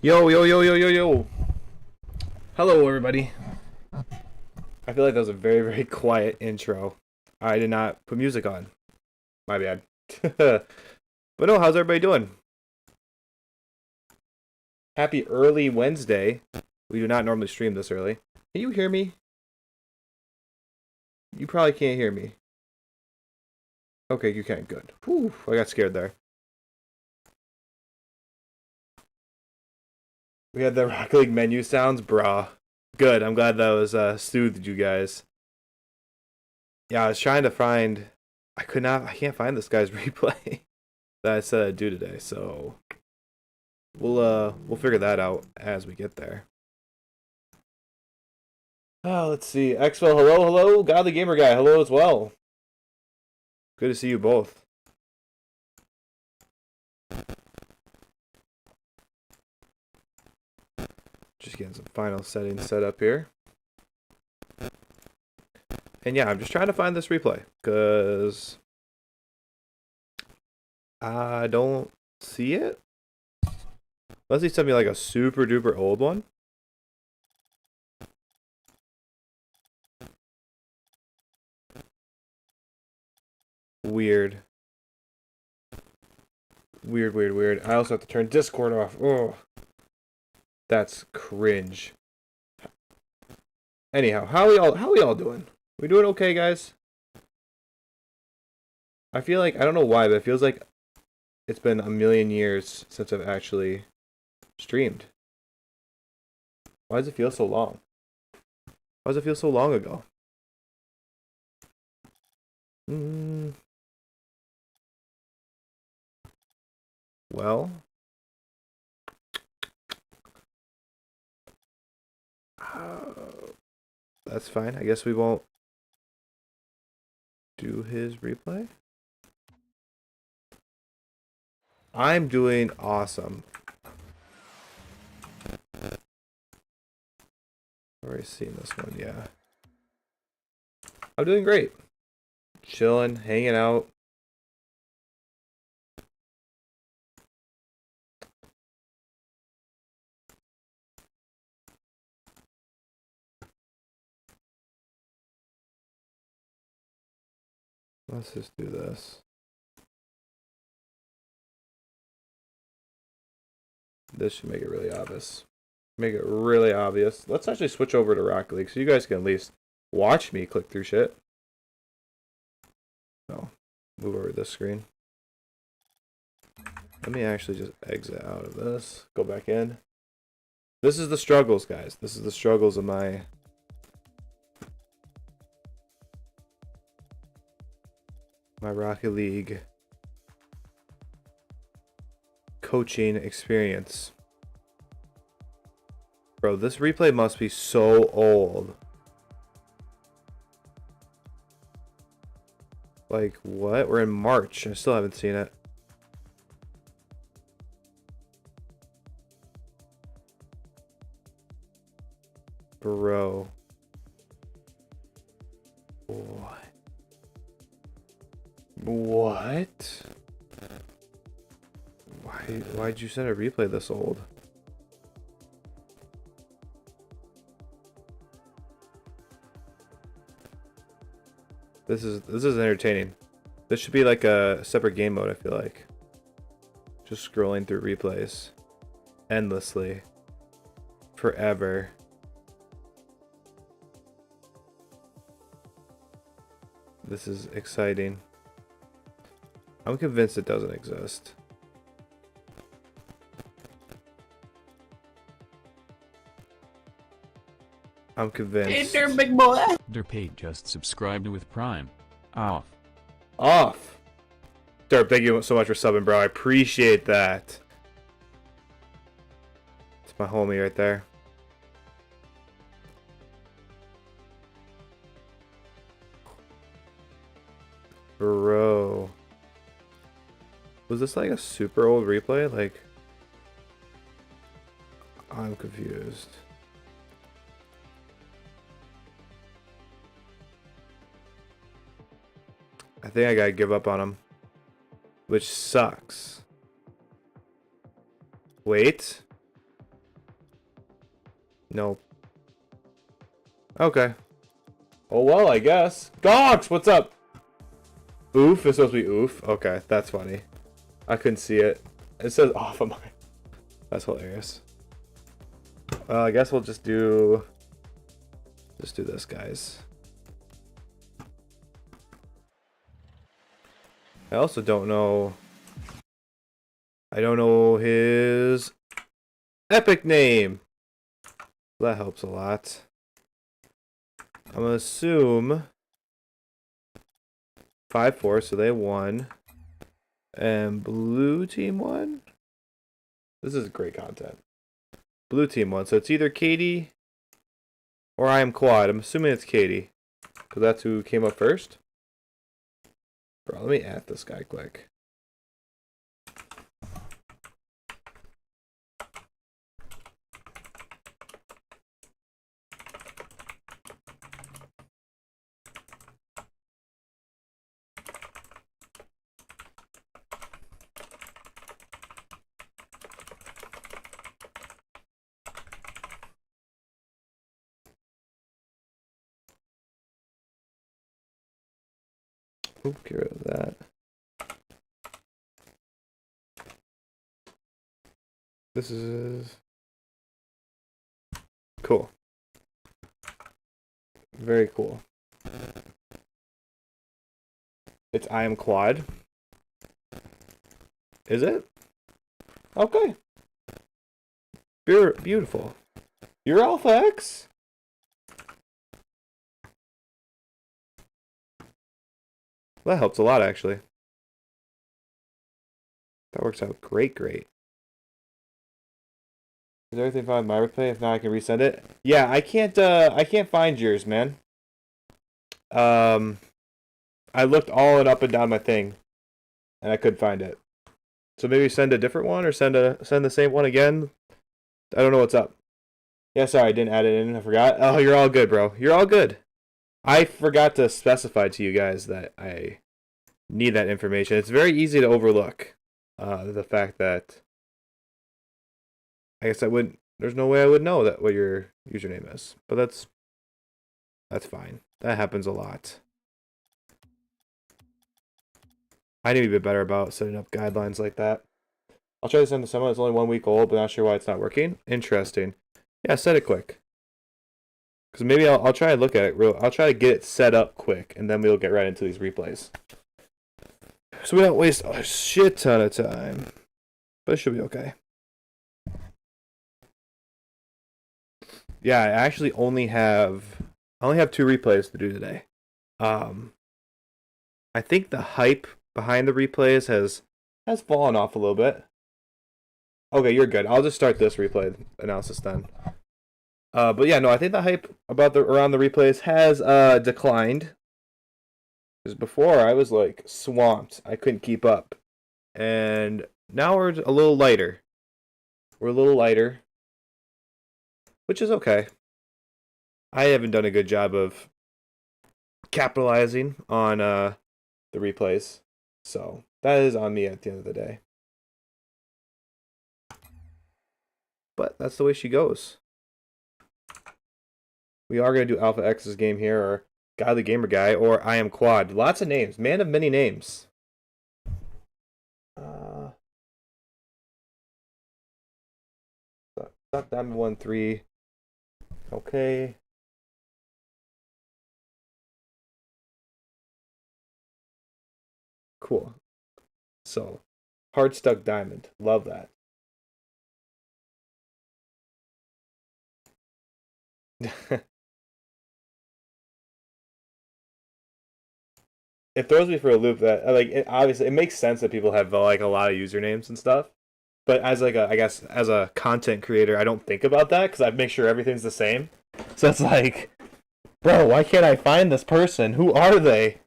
Yo, yo, yo, yo, yo, yo. Hello, everybody. I feel like that was a very, very quiet intro. I did not put music on. My bad. But no, how's everybody doing? Happy early Wednesday. We do not normally stream this early. Can you hear me? You probably can't hear me. Okay, you can. Good. Whew, I got scared there. We had the Rocket League menu sounds, brah. Good. I'm glad that was soothed you guys. Yeah, I was trying to find. I can't find this guy's replay that I said I'd do today. So we'll figure that out as we get there. Let's see. Expo, hello, hello. Godly Gamer Guy, hello as well. Good to see you both. Just getting some final settings set up here. And yeah, I'm just trying to find this replay because I don't see it. Unless he sent me like a super duper old one. Weird. Weird, weird, weird. I also have to turn Discord off. Oh, that's cringe. Anyhow, how we all doing? We doing okay, guys? I feel like I don't know why, but it feels like it's been a million years since I've actually streamed. Why does it feel so long? Why does it feel so long ago? Well, that's fine. I guess we won't do his replay. I'm doing awesome. Already seen this one, yeah. I'm doing great. Chilling, hanging out. Let's just do this. This should make it really obvious. Make it really obvious. Let's actually switch over to Rocket League so you guys can at least watch me click through shit. No. Move over to this screen. Let me actually just exit out of this. Go back in. This is the struggles, guys. This is the struggles of my Rocket League coaching experience. Bro, this replay must be so old. Like, what? We're in March. I still haven't seen it. Bro. What? What? Why'd you send a replay this old? This is entertaining. This should be like a separate game mode, I feel like. Just scrolling through replays endlessly. Forever. This is exciting. I'm convinced it doesn't exist. I'm convinced. Hey there, big boy. Derpate just subscribed with Prime. Off. Off. Derp, thank you so much for subbing, bro. I appreciate that. It's my homie right there. Bro. Was this like a super old replay? Like, I'm confused. I think I gotta give up on him. Which sucks. Wait. Nope. Okay. Oh well, I guess. Gox, what's up? Oof is supposed to be oof. Okay, that's funny. I couldn't see it. It says off of mine. That's hilarious. I guess we'll just do this, guys. I also don't know. I don't know his epic name. That helps a lot. I'm gonna assume 5-4, so they won. And blue team won? This is great content. Blue team won, so it's either Katie or I am Quad. I'm assuming it's Katie, because that's who came up first. Bro, let me add this guy quick. Oop, get rid of that. This is cool. Very cool. It's I am Quad. Is it? Okay. Beautiful. You're Alpha X? That helps a lot, actually. That works out great. Is everything fine with my replay? If not, I can resend it. Yeah, I can't find yours, man. I looked all and up and down my thing, and I couldn't find it. So maybe send a different one, or send the same one again. I don't know what's up. Yeah, sorry, I didn't add it in. I forgot. Oh, you're all good, bro. You're all good. I forgot to specify to you guys that I need that information. It's very easy to overlook the fact that I guess there's no way I would know that what your username is. But that's fine. That happens a lot. I need to be better about setting up guidelines like that. I'll try to send to someone that's only 1 week old, but not sure why it's not working. Interesting. Yeah, set it quick. Because maybe I'll try and look at it I'll try to get it set up quick, and then we'll get right into these replays. So we don't waste a shit ton of time. But it should be okay. Yeah, I actually only have 2 replays to do today. I think the hype behind the replays has fallen off a little bit. Okay, you're good. I'll just start this replay analysis then. But yeah, no, I think the hype around the replays has declined. Because before I was like swamped. I couldn't keep up. And now we're a little lighter. We're a little lighter. Which is okay. I haven't done a good job of capitalizing on the replays. So that is on me at the end of the day. But that's the way she goes. We are going to do Alpha X's game here, or Godly Gamer Guy, or I Am Quad. Lots of names. Man of many names. Stop Diamond 1-3. Okay. Cool. So, Hard Stuck Diamond. Love that. It throws me for a loop that obviously it makes sense that people have like a lot of usernames and stuff, but as like I guess as a content creator, I don't think about that because I make sure everything's the same. So it's like, bro, why can't I find this person? Who are they?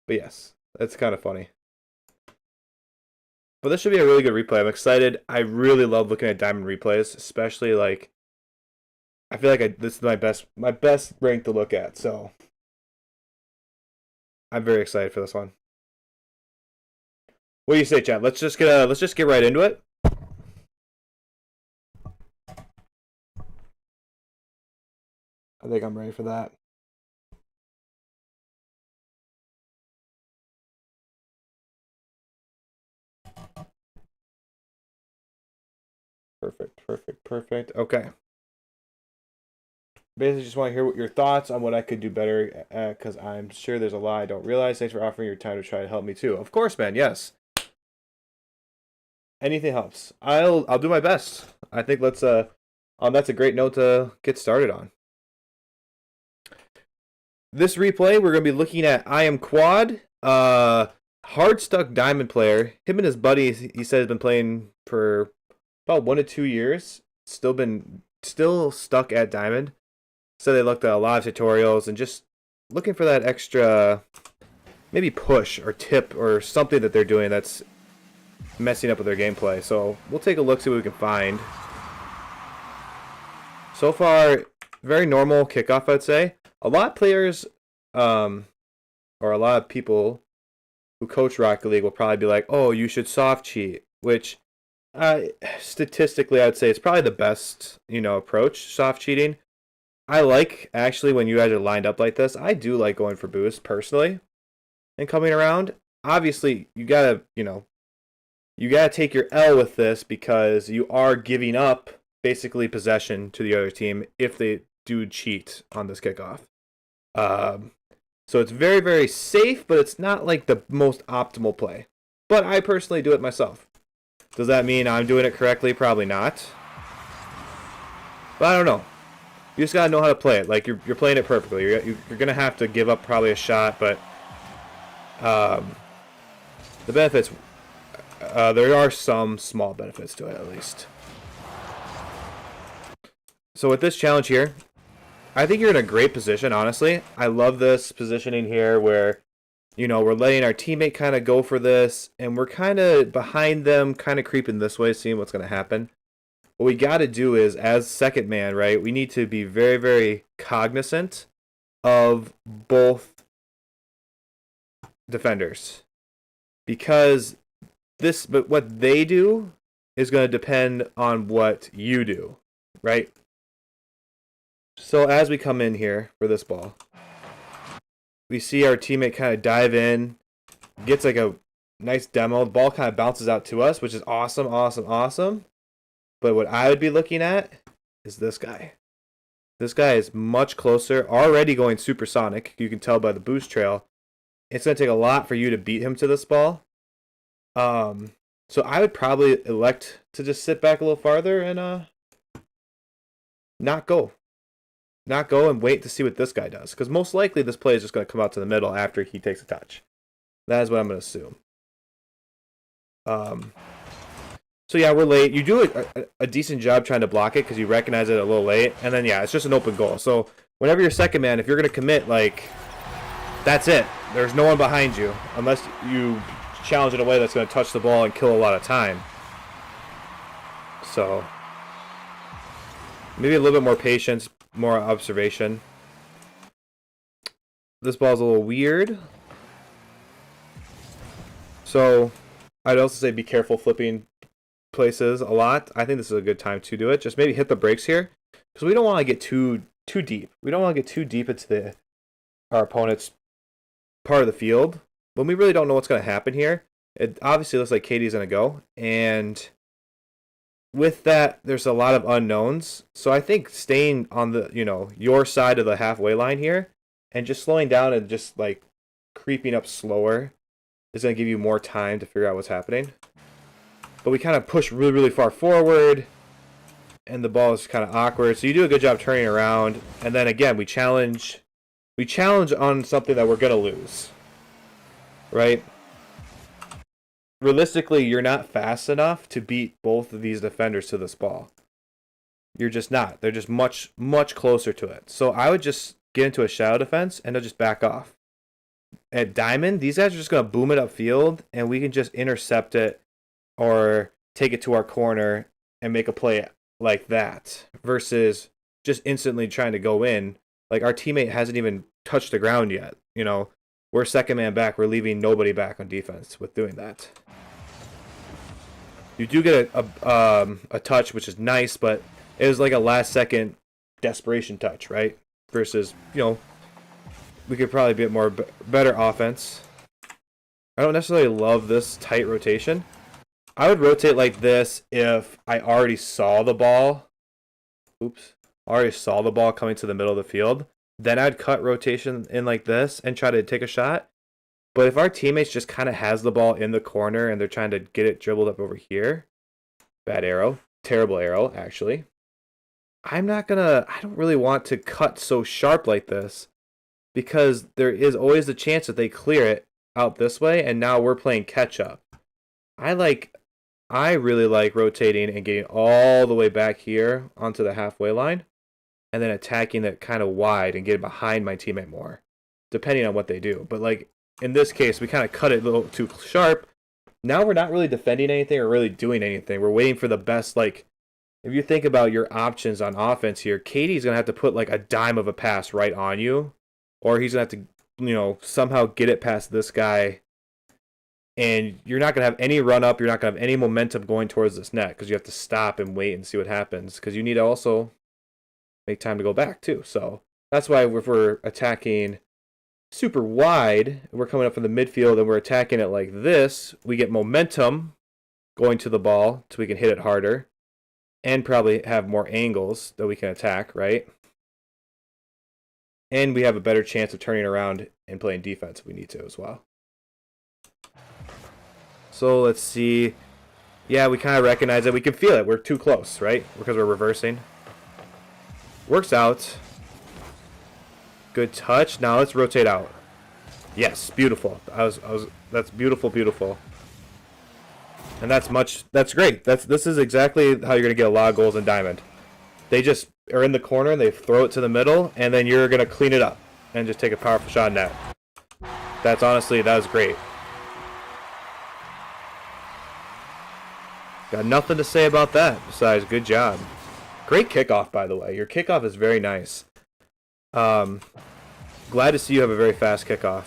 But yes, that's kind of funny. But this should be a really good replay. I'm excited. I really love looking at diamond replays, especially like I feel like this is my best rank to look at. So I'm very excited for this one. What do you say, chat? Let's just get right into it. I think I'm ready for that. Perfect. Okay. Basically, just want to hear what your thoughts on what I could do better, because I'm sure there's a lot I don't realize. Thanks for offering your time to try to help me too. Of course, man. Yes. Anything helps. I'll do my best. I think let's that's a great note to get started on. This replay, we're gonna be looking at I Am Quad, hard stuck diamond player. Him and his buddy, he said, has been playing for about 1 to 2 years. Still stuck at diamond. So they looked at a lot of tutorials and just looking for that extra maybe push or tip or something that they're doing that's messing up with their gameplay. So we'll take a look, see what we can find. So far, very normal kickoff, I'd say. A lot of players, or a lot of people who coach Rocket League will probably be like, oh, you should soft cheat, which statistically, I'd say it's probably the best, approach, soft cheating. I like, actually, when you guys are lined up like this, I do like going for boost, personally, and coming around. Obviously, you gotta take your L with this because you are giving up, basically, possession to the other team if they do cheat on this kickoff. So it's very, very safe, but it's not like the most optimal play. But I personally do it myself. Does that mean I'm doing it correctly? Probably not. But I don't know. You just gotta know how to play it. Like you're playing it perfectly. You're gonna have to give up probably a shot, but the benefits, there are some small benefits to it at least. So with this challenge here, I think you're in a great position, honestly. I love this positioning here where, we're letting our teammate kind of go for this, and we're kind of behind them, kind of creeping this way, seeing what's going to happen. What we got to do is, as second man, right, we need to be very, very cognizant of both defenders. Because what they do is going to depend on what you do, right? So as we come in here for this ball, we see our teammate kind of dive in, gets like a nice demo. The ball kind of bounces out to us, which is awesome. But what I would be looking at is this guy. This guy is much closer, already going supersonic. You can tell by the boost trail. It's going to take a lot for you to beat him to this ball. So I would probably elect to just sit back a little farther and not go. Not go and wait to see what this guy does. Because most likely this play is just going to come out to the middle after he takes a touch. That is what I'm going to assume. So yeah, we're late. You do a decent job trying to block it because you recognize it a little late. And then, yeah, it's just an open goal. So whenever you're second man, if you're going to commit, that's it. There's no one behind you. Unless you challenge in a way that's going to touch the ball and kill a lot of time. So maybe a little bit more patience, more observation. This ball's a little weird. So I'd also say be careful flipping places a lot. I think this is a good time to do it. Just maybe hit the brakes here because we don't want to get too deep. We don't want to get too deep into our opponent's part of the field when we really don't know what's going to happen here. It obviously looks like Katie's going to go, and with that, there's a lot of unknowns. So I think staying on the, your side of the halfway line here and just slowing down and just creeping up slower is going to give you more time to figure out what's happening. But we kind of push really, really far forward, and the ball is kind of awkward. So you do a good job turning around, and then again, we challenge on something that we're going to lose, right? Realistically, you're not fast enough to beat both of these defenders to this ball. You're just not. They're just much, much closer to it. So I would just get into a shadow defense, and they'll just back off. At Diamond, these guys are just going to boom it upfield, and we can just intercept it or take it to our corner and make a play like that versus just instantly trying to go in. Like, our teammate hasn't even touched the ground yet. We're second man back. We're leaving nobody back on defense with doing that. You do get a touch, which is nice, but it was like a last second desperation touch, right? versus, we could probably be more better offense. I don't necessarily love this tight rotation. I would rotate like this if I already saw the ball. Oops. Already saw the ball coming to the middle of the field. Then I'd cut rotation in like this and try to take a shot. But if our teammates just kind of has the ball in the corner and they're trying to get it dribbled up over here. Bad arrow. Terrible arrow, actually. I don't really want to cut so sharp like this because there is always the chance that they clear it out this way and now we're playing catch up. I really like rotating and getting all the way back here onto the halfway line and then attacking it kind of wide and getting behind my teammate more, depending on what they do. But like in this case, we kind of cut it a little too sharp. Now we're not really defending anything or really doing anything. We're waiting for the best, like, if you think about your options on offense here, KD's going to have to put like a dime of a pass right on you, or he's going to have to, somehow get it past this guy. And you're not going to have any run up. You're not going to have any momentum going towards this net because you have to stop and wait and see what happens because you need to also make time to go back too. So that's why if we're attacking super wide, we're coming up from the midfield and we're attacking it like this, we get momentum going to the ball so we can hit it harder and probably have more angles that we can attack, right? And we have a better chance of turning around and playing defense if we need to as well. So let's see. Yeah, we kind of recognize it. We can feel it. We're too close, right? Because we're reversing. Works out. Good touch. Now let's rotate out. Yes, beautiful. That's beautiful, beautiful. And that's great. This is exactly how you're gonna get a lot of goals in Diamond. They just are in the corner, they throw it to the middle, and then you're gonna clean it up and just take a powerful shot in net. That was great. Got nothing to say about that besides good job. Great kickoff, by the way. Your kickoff is very nice. Glad to see you have a very fast kickoff.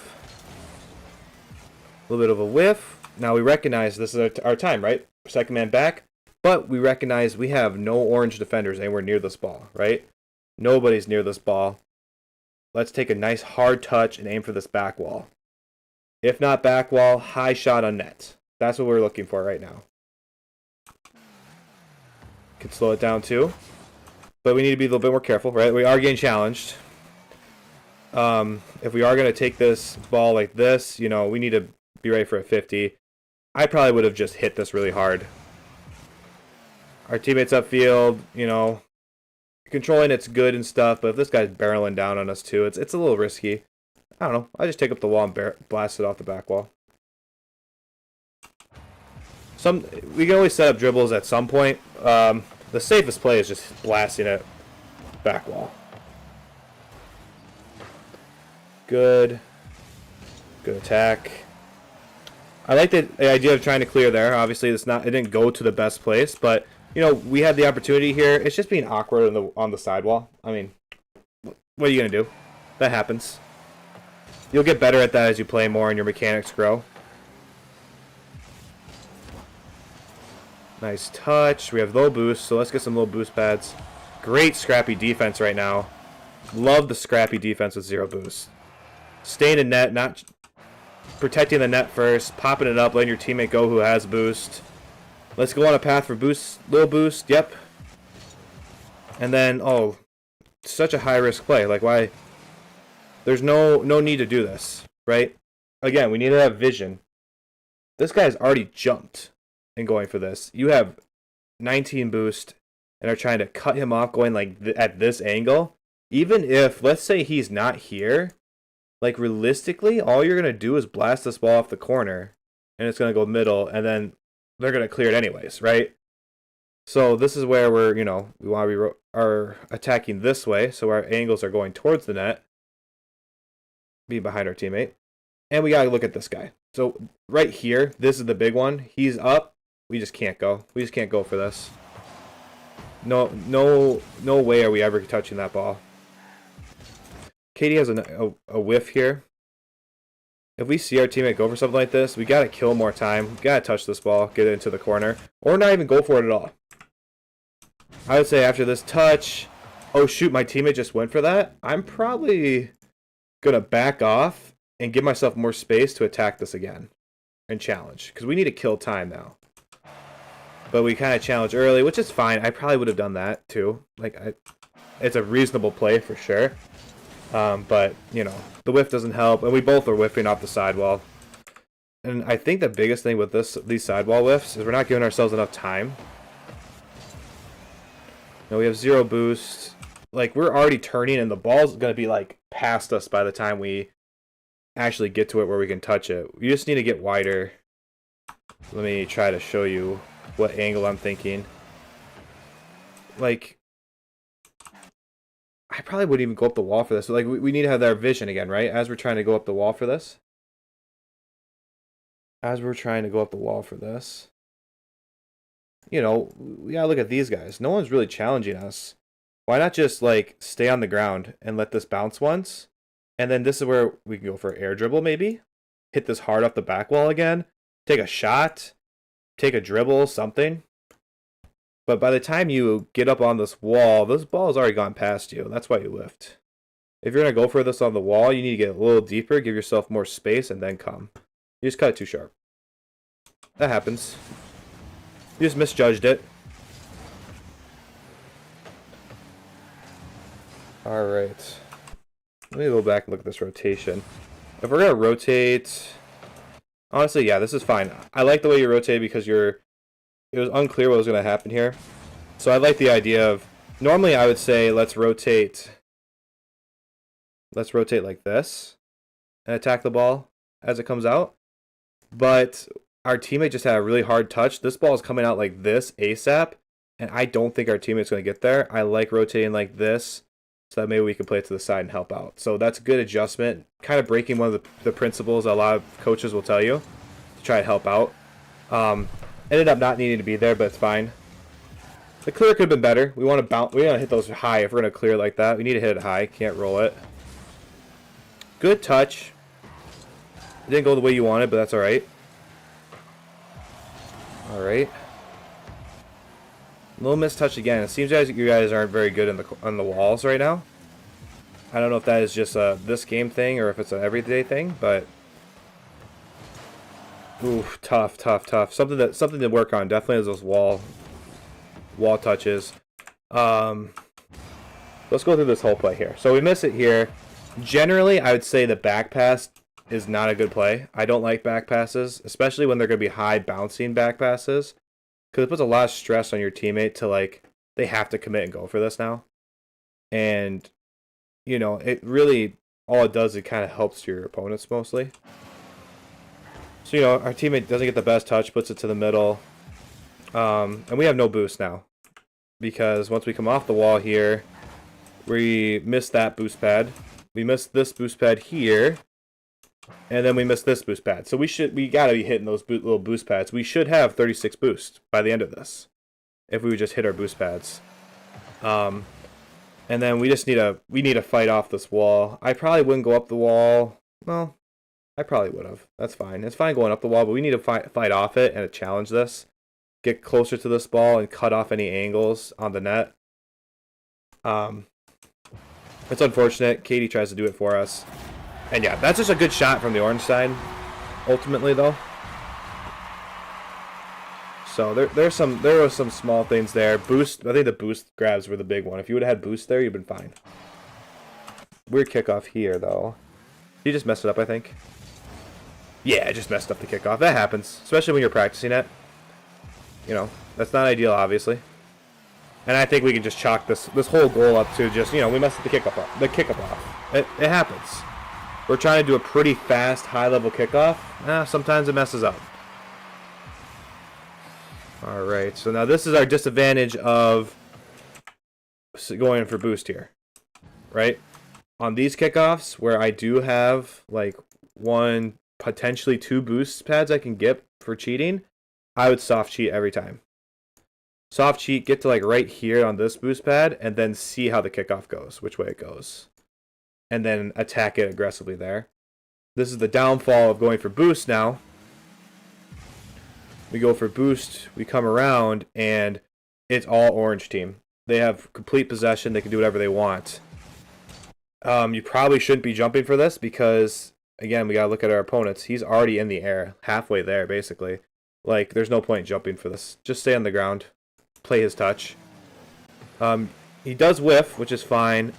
A little bit of a whiff. Now we recognize this is our time, right? Second man back. But we recognize we have no orange defenders anywhere near this ball, right? Nobody's near this ball. Let's take a nice hard touch and aim for this back wall. If not back wall, high shot on net. That's what we're looking for right now. Can slow it down too. But we need to be a little bit more careful, right? We are getting challenged. If we are going to take this ball like this, we need to be ready for a 50. I probably would have just hit this really hard. Our teammates upfield, controlling it's good and stuff, but if this guy's barreling down on us too, it's a little risky. I don't know. I just take up the wall and blast it off the back wall. We can always set up dribbles at some point. The safest play is just blasting it back wall. Good attack. I like the idea of trying to clear there. Obviously, it didn't go to the best place, but we had the opportunity here. It's just being awkward on the sidewall. I mean, what are you gonna do? That happens. You'll get better at that as you play more and your mechanics grow. Nice touch. We have low boost, so let's get some low boost pads. Great scrappy defense right now. Love the scrappy defense with 0 boost. Staying in net, not protecting the net first, popping it up, letting your teammate go who has boost. Let's go on a path for boost, low boost, yep. And then, such a high risk play. Like, why? There's no need to do this, right? Again, we need to have vision. This guy's already jumped and going for this. You have 19 boost and are trying to cut him off going like at this angle. Even if, let's say he's not here, like realistically, all you're going to do is blast this ball off the corner and it's going to go middle and then they're going to clear it anyways, right? So this is where we want to be are attacking this way, so our angles are going towards the net, be behind our teammate. And we got to look at this guy. So right here, this is the big one. He's up. We just can't go. We just can't go for this. No way are we ever touching that ball. Katie has a whiff here. If we see our teammate go for something like this, we got to kill more time. We got to touch this ball, get it into the corner, or not even go for it at all. I would say after this touch, Oh shoot, my teammate just went for that. I'm probably gonna back off and give myself more space to attack this again and challenge, because we need to kill time now. But we kind of challenged early, which is fine. I probably would have done that too. Like, it's a reasonable play for sure. But you know, the whiff doesn't help, and we both are whiffing off the sidewall. And I think the biggest thing with these sidewall whiffs is we're not giving ourselves enough time. You know, we have 0 boost. Like, we're already turning, and the ball's going to be, like, past us by the time we actually get to it where we can touch it. We just need to get wider. Let me try to show you what angle I'm thinking. Like, I probably wouldn't even go up the wall for this. So, like, we need to have our vision again, right? As we're trying to go up the wall for this. As we're trying to go up the wall for this. You know, we gotta look at these guys. No one's really challenging us. Why not just, like, stay on the ground and let this bounce once? And then this is where we can go for air dribble, maybe. Hit this hard off the back wall again. Take a shot. Take a dribble, something. But by the time you get up on this wall, this ball has already gone past you. That's why you lift. If you're going to go for this on the wall, you need to get a little deeper, give yourself more space, and then come. You just cut it too sharp. That happens. You just misjudged it. Alright. Let me go back and look at this rotation. If we're going to rotate... Honestly, yeah, this is fine. I like the way you rotate because it was unclear what was going to happen here. So I like the idea of... Normally I would say let's rotate like this and attack the ball as it comes out. But our teammate just had a really hard touch. This ball is coming out like this ASAP, and I don't think our teammate's going to get there. I like rotating like this so that maybe we can play it to the side and help out. So that's a good adjustment, kind of breaking one of the principles a lot of coaches will tell you to try to help out. Ended up not needing to be there, but it's fine. The clear could have been better. We want to bounce. We want to hit those high if we're going to clear like that. We need to hit it high. Can't roll it. Good touch. It didn't go the way you wanted, but that's all right. All right. Little mistouch again. It seems like you guys aren't very good on the walls right now. I don't know if that is just a this game thing or if it's an everyday thing, but oof, tough. Something to work on. Definitely is those wall touches. Let's go through this whole play here. So we miss it here. Generally, I would say the back pass is not a good play. I don't like back passes, especially when they're going to be high bouncing back passes, because it puts a lot of stress on your teammate to, like, they have to commit and go for this now. And, you know, it really, all it does, it kind of helps your opponents mostly. So, you know, our teammate doesn't get the best touch, puts it to the middle. And we have no boost now, because once we come off the wall here, we missed that boost pad. We missed this boost pad here. And then we missed this boost pad. So we gotta be hitting those little boost pads. We should have 36 boost by the end of this, if we would just hit our boost pads. And then we need to fight off this wall. I probably wouldn't go up the wall. Well, I probably would have. That's fine. It's fine going up the wall, but we need to fight off it and challenge this. Get closer to this ball and cut off any angles on the net. It's unfortunate. Katie tries to do it for us. And yeah, that's just a good shot from the orange side, ultimately, though. So there were some small things there. Boost, I think the boost grabs were the big one. If you would have had boost there, you'd been fine. Weird kickoff here, though. You just messed it up, I think. Yeah, I just messed up the kickoff. That happens, especially when you're practicing it. You know, that's not ideal, obviously. And I think we can just chalk this whole goal up to just, you know, we messed the kickoff off. It happens. We're trying to do a pretty fast, high-level kickoff. Sometimes it messes up. All right, so now this is our disadvantage of going for boost here, right? On these kickoffs, where I do have, like, one, potentially two boost pads I can get for cheating, I would soft cheat every time. Soft cheat, get to, like, right here on this boost pad, and then see how the kickoff goes, which way it goes. And then attack it aggressively there. This is the downfall of going for boost now. We go for boost, we come around, and it's all orange team. They have complete possession. They can do whatever they want. You probably shouldn't be jumping for this because, again, we gotta look at our opponents. He's already in the air, halfway there, basically. Like, there's no point jumping for this. Just stay on the ground. Play his touch. He does whiff, which is fine.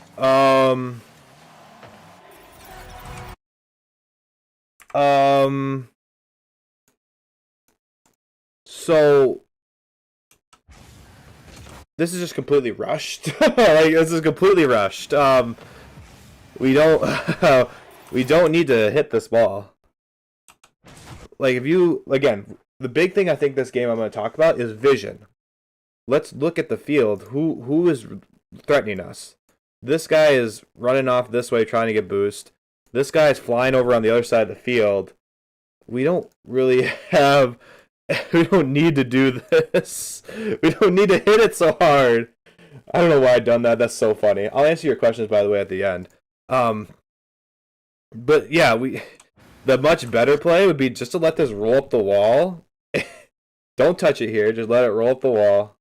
So this is just completely rushed. Like, this is completely rushed. We don't we don't need to hit this ball. Like, if you, again, the big thing I think this game I'm going to talk about is vision. Let's look at the field. Who is threatening us? This guy is running off this way trying to get boost. This guy is flying over on the other side of the field. We don't really have... We don't need to do this. We don't need to hit it so hard. I don't know why I've done that. That's so funny. I'll answer your questions, by the way, at the end. But yeah, the much better play would be just to let this roll up the wall. Don't touch it here. Just let it roll up the wall.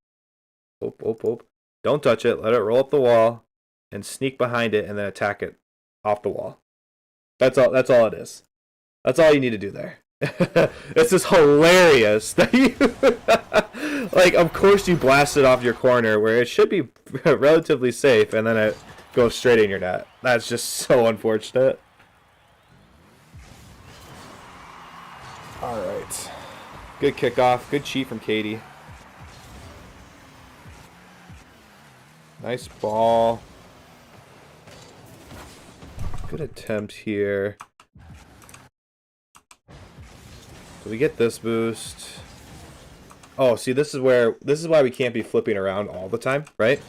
Don't touch it. Let it roll up the wall and sneak behind it and then attack it off the wall. That's all it is. That's all you need to do there. This is hilarious that you like, of course you blast it off your corner where it should be relatively safe and then it goes straight in your net. That's just so unfortunate. Alright. Good kickoff. Good cheat from Katie. Nice ball. Good attempt here. So we get this boost. Oh, see, this is why we can't be flipping around all the time, right?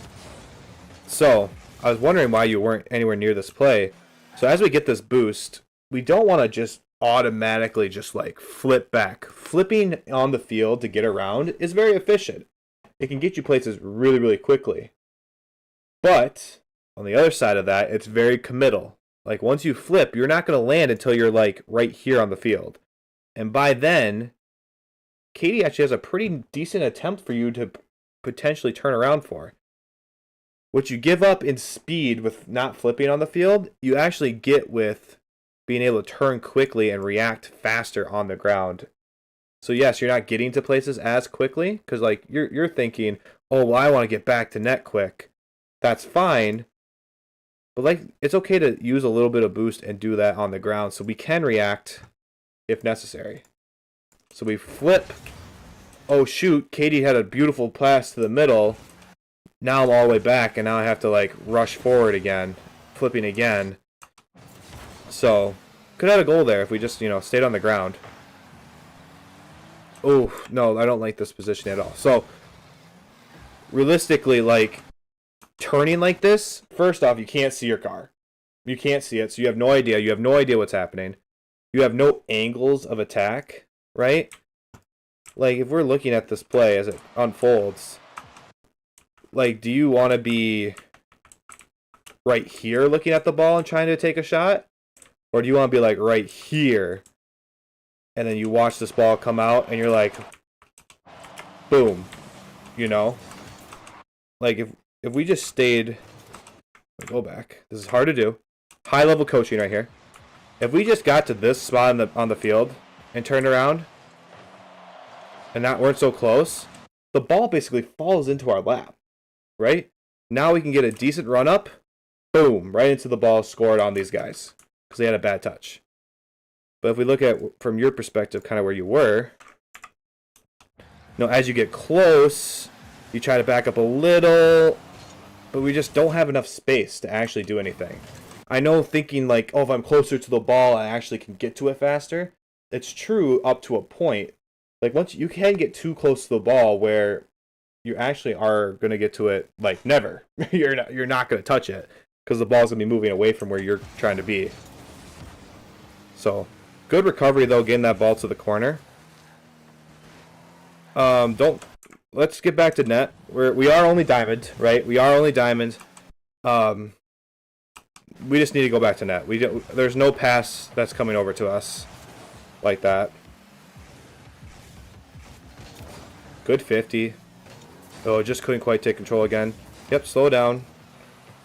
So, I was wondering why you weren't anywhere near this play. So as we get this boost, we don't want to just automatically just like flip back. Flipping on the field to get around is very efficient. It can get you places really, really quickly. But on the other side of that, it's very committal. Like, once you flip, you're not going to land until you're like right here on the field. And by then, Katie actually has a pretty decent attempt for you to potentially turn around for. What you give up in speed with not flipping on the field, you actually get with being able to turn quickly and react faster on the ground. So yes, you're not getting to places as quickly because like you're thinking, oh, well, I want to get back to net quick. That's fine. But like, it's okay to use a little bit of boost and do that on the ground so we can react if necessary. So we flip. Oh shoot, Katie had a beautiful pass to the middle. Now I'm all the way back and now I have to like rush forward again, flipping again. So could have had a goal there if we just, stayed on the ground. Oh, no, I don't like this position at all. So realistically, like, turning like this, first off, you can't see your car. You can't see it, so you have no idea. You have no idea what's happening. You have no angles of attack, right? Like, if we're looking at this play as it unfolds, like, do you want to be right here looking at the ball and trying to take a shot? Or do you want to be, like, right here, and then you watch this ball come out, and you're like, boom, Like, if we just stayed... Go back. This is hard to do. High-level coaching right here. If we just got to this spot on the field and turned around and weren't so close, the ball basically falls into our lap, right? Now we can get a decent run-up. Boom. Right into the ball scored on these guys because they had a bad touch. But if we look at, from your perspective, kind of where you were, as you get close, you try to back up a little, but we just don't have enough space to actually do anything. I know thinking like, oh, if I'm closer to the ball, I actually can get to it faster. It's true up to a point. Like, once you can get too close to the ball where you actually are going to get to it, like, never. You're not going to touch it because the ball's going to be moving away from where you're trying to be. So, good recovery, though, getting that ball to the corner. Let's get back to net. We are only diamond, right? We are only diamond. We just need to go back to net. There's no pass that's coming over to us like that. Good 50. Oh, just couldn't quite take control again. Yep, slow down.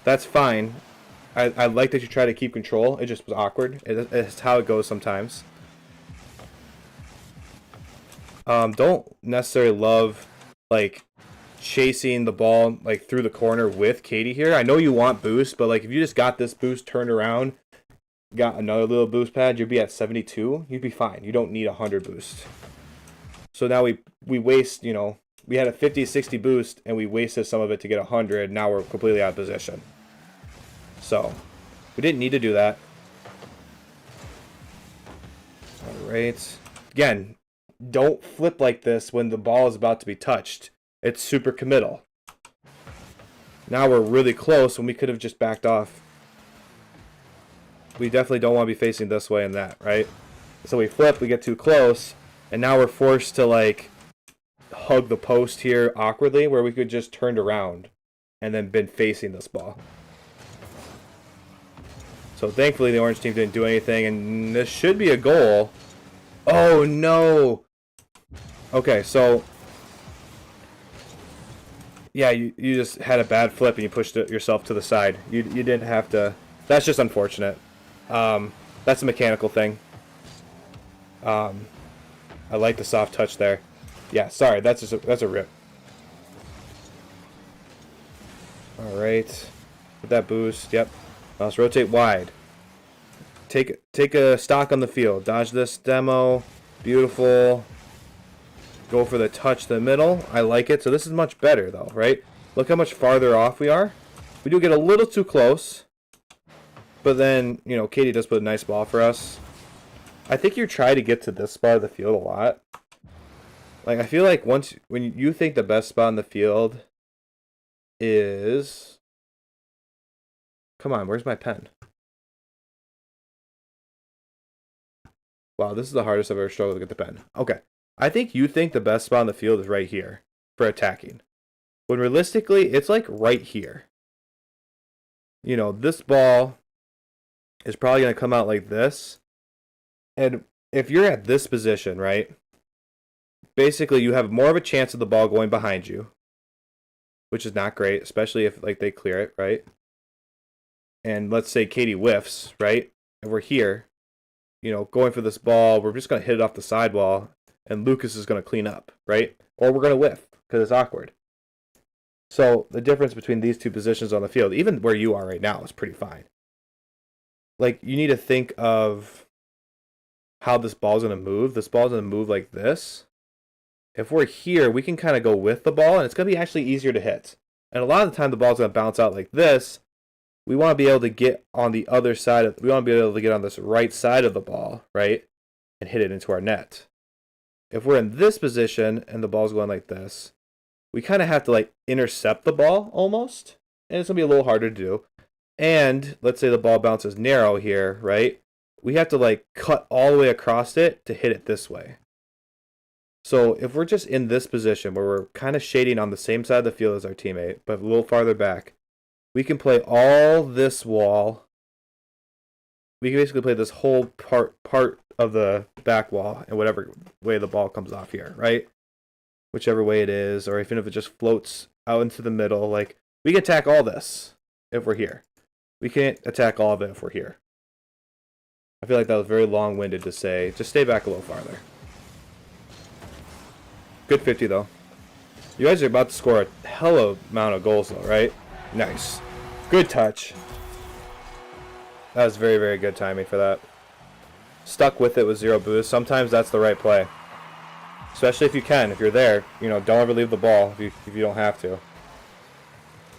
That's fine. I like that you try to keep control. It just was awkward. It's how it goes sometimes. Don't necessarily love, like, chasing the ball, like, through the corner with Katie here. I know you want boost, but, like, if you just got this boost turned around, got another little boost pad, you'd be at 72. You'd be fine. You don't need 100 boost. So now we waste, you know, we had a 50, 60 boost, and we wasted some of it to get 100. Now we're completely out of position. So, we didn't need to do that. Alright. Again, don't flip like this when the ball is about to be touched. It's super committal. Now we're really close when we could have just backed off. We definitely don't want to be facing this way and that, right? So we flip, we get too close, and now we're forced to, like, hug the post here awkwardly, where we could just turned around and then been facing this ball. So thankfully the orange team didn't do anything, and this should be a goal. Oh no! Okay, so yeah, you just had a bad flip and you pushed it yourself to the side. You didn't have to. That's just unfortunate. That's a mechanical thing. I like the soft touch there. Yeah, sorry, that's a rip. All right, with that boost. Yep. Now let's rotate wide. Take a stock on the field. Dodge this demo. Beautiful. Go for the touch to the middle. I like it. So this is much better though, right? Look how much farther off we are. We do get a little too close. But then, you know, Katie does put a nice ball for us. I think you try to get to this spot of the field a lot. Like, I feel like when you think the best spot in the field is... Come on, where's my pen? Wow, this is the hardest I've ever struggled to get the pen. Okay. I think you think the best spot on the field is right here for attacking. When realistically, it's like right here. You know, this ball is probably going to come out like this. And if you're at this position, right, basically you have more of a chance of the ball going behind you, which is not great, especially if, like, they clear it, right? And let's say Katie whiffs, right? And we're here, you know, going for this ball. We're just going to hit it off the sidewall, and Lucas is going to clean up, right? Or we're going to whiff because it's awkward. So the difference between these two positions on the field, even where you are right now, is pretty fine. Like, you need to think of how this ball's going to move. This ball's going to move like this. If we're here, we can kind of go with the ball, and it's going to be actually easier to hit. And a lot of the time, the ball's going to bounce out like this. We want to be able to get on the other side. We want to be able to get on this right side of the ball, right? And hit it into our net. If we're in this position and the ball's going like this, we kind of have to, like, intercept the ball almost. And it's going to be a little harder to do. And let's say the ball bounces narrow here, right? We have to, like, cut all the way across it to hit it this way. So if we're just in this position where we're kind of shading on the same side of the field as our teammate, but a little farther back, we can play all this wall. We can basically play this whole part of the back wall in whatever way the ball comes off here, right? Whichever way it is, or even if it just floats out into the middle, like, we can attack all this if we're here. We can't attack all of it if we're here. I feel like that was very long-winded to say. Just stay back a little farther. Good 50, though. You guys are about to score a hell of amount of goals, though, right? Nice. Good touch. That was very, very good timing for that. Stuck with it with 0 boost. Sometimes that's the right play. Especially if you can. If you're there, you know, don't ever leave the ball if you don't have to. A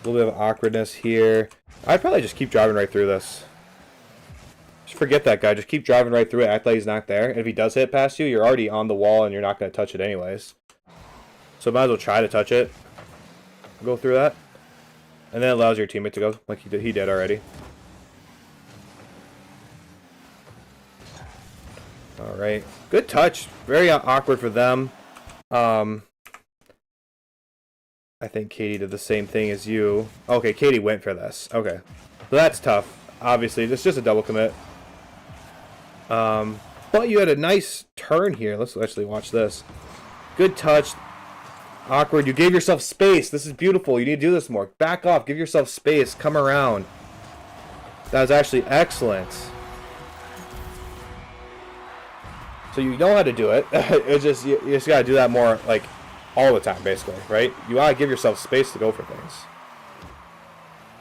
little bit of awkwardness here. I'd probably just keep driving right through this. Just forget that guy. Just keep driving right through it. Act like he's not there. And if he does hit past you, you're already on the wall and you're not going to touch it anyways. So might as well try to touch it. Go through that. And then it allows your teammate to go like he did already. Alright. Good touch. Very awkward for them. I think Katie did the same thing as you. Okay, Katie went for this. Okay. So that's tough. Obviously, it's just a double commit. But you had a nice turn here. Let's actually watch this. Good touch. Awkward. You gave yourself space. This is beautiful. You need to do this more. Back off. Give yourself space. Come around. That was actually excellent. So you know how to do it. It's just you just gotta do that more, like, all the time, basically, right? You gotta give yourself space to go for things.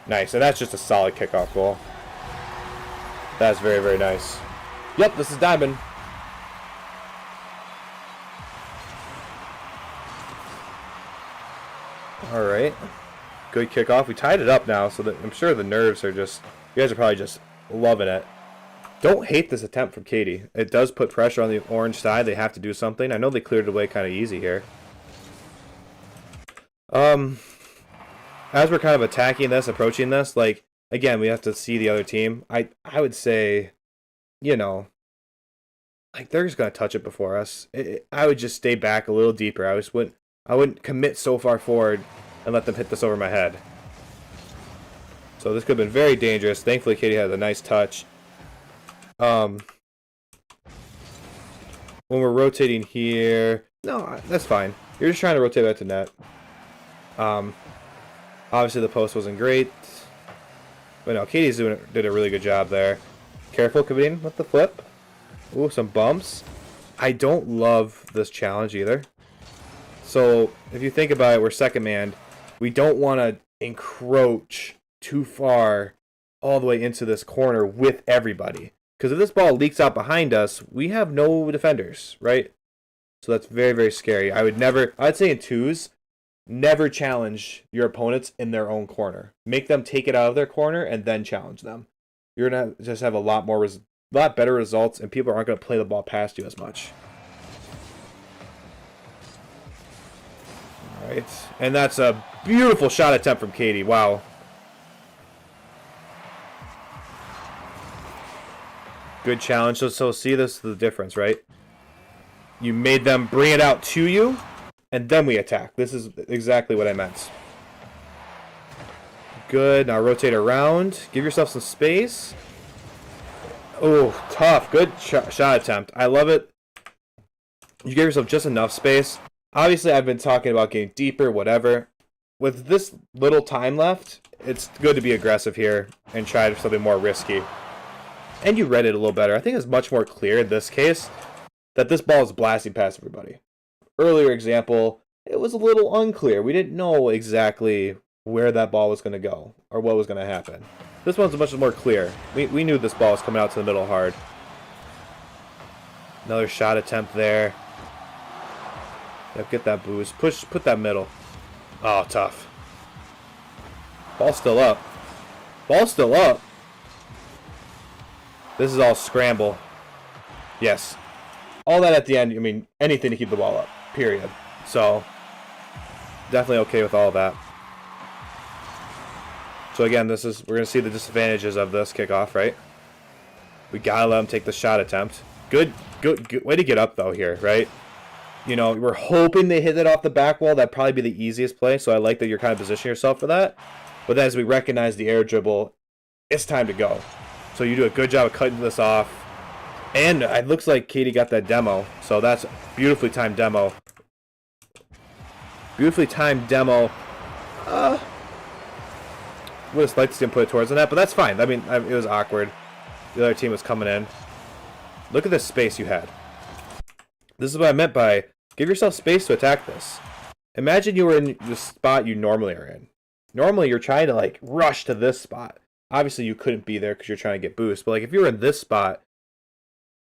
Nice, and that's just a solid kickoff goal. That's very, very nice. Yep, this is Diamond. All right, good kickoff. We tied it up now, so that I'm sure the nerves are just. You guys are probably just loving it. Don't hate this attempt from Katie. It does put pressure on the orange side. They have to do something. I know they cleared it away kind of easy here. As we're kind of attacking this, approaching this, like, again, we have to see the other team. I would say, you know, like, they're just going to touch it before us. I would just stay back a little deeper. I wouldn't commit so far forward and let them hit this over my head. So this could have been very dangerous. Thankfully, Katie had a nice touch. When we're rotating here, no, that's fine. You're just trying to rotate back to net. Obviously the post wasn't great, but no, Katie's did a really good job there. Careful, Kaveen, with the flip. Ooh, some bumps. I don't love this challenge either. So if you think about it, we're second man. We don't want to encroach too far all the way into this corner with everybody. Because if this ball leaks out behind us, we have no defenders, right? So that's very, very scary. I'd say in twos, never challenge your opponents in their own corner. Make them take it out of their corner and then challenge them. You're going to just have a lot better results, and people aren't going to play the ball past you as much. All right. And that's a beautiful shot attempt from Katie. Wow. Good challenge. So see, this is the difference, right? You made them bring it out to you, and then we attack. This is exactly what I meant. Good. Now rotate around. Give yourself some space. Oh, tough. Good shot attempt. I love it. You gave yourself just enough space. Obviously, I've been talking about getting deeper, whatever. With this little time left, it's good to be aggressive here and try something more risky. And you read it a little better. I think it's much more clear in this case that this ball is blasting past everybody. Earlier example, it was a little unclear. We didn't know exactly where that ball was going to go or what was going to happen. This one's much more clear. We knew this ball was coming out to the middle hard. Another shot attempt there. Yep, get that boost. Put that middle. Oh, tough. Ball's still up. Ball's still up. This is all scramble. Yes. All that at the end, I mean, anything to keep the ball up, period. So, definitely okay with all of that. So again, we're going to see the disadvantages of this kickoff, right? We got to let them take the shot attempt. Good way to get up, though, here, right? You know, we're hoping they hit it off the back wall. That'd probably be the easiest play, so I like that you're kind of positioning yourself for that. But then as we recognize the air dribble, it's time to go. So you do a good job of cutting this off. And it looks like Katie got that demo. So that's beautifully timed demo. Beautifully timed demo. Would have liked to see him put it towards the net, but that's fine. I mean, it was awkward. The other team was coming in. Look at the space you had. This is what I meant by give yourself space to attack this. Imagine you were in the spot you normally are in. Normally, you're trying to, like, rush to this spot. Obviously, you couldn't be there because you're trying to get boost. But, like, if you were in this spot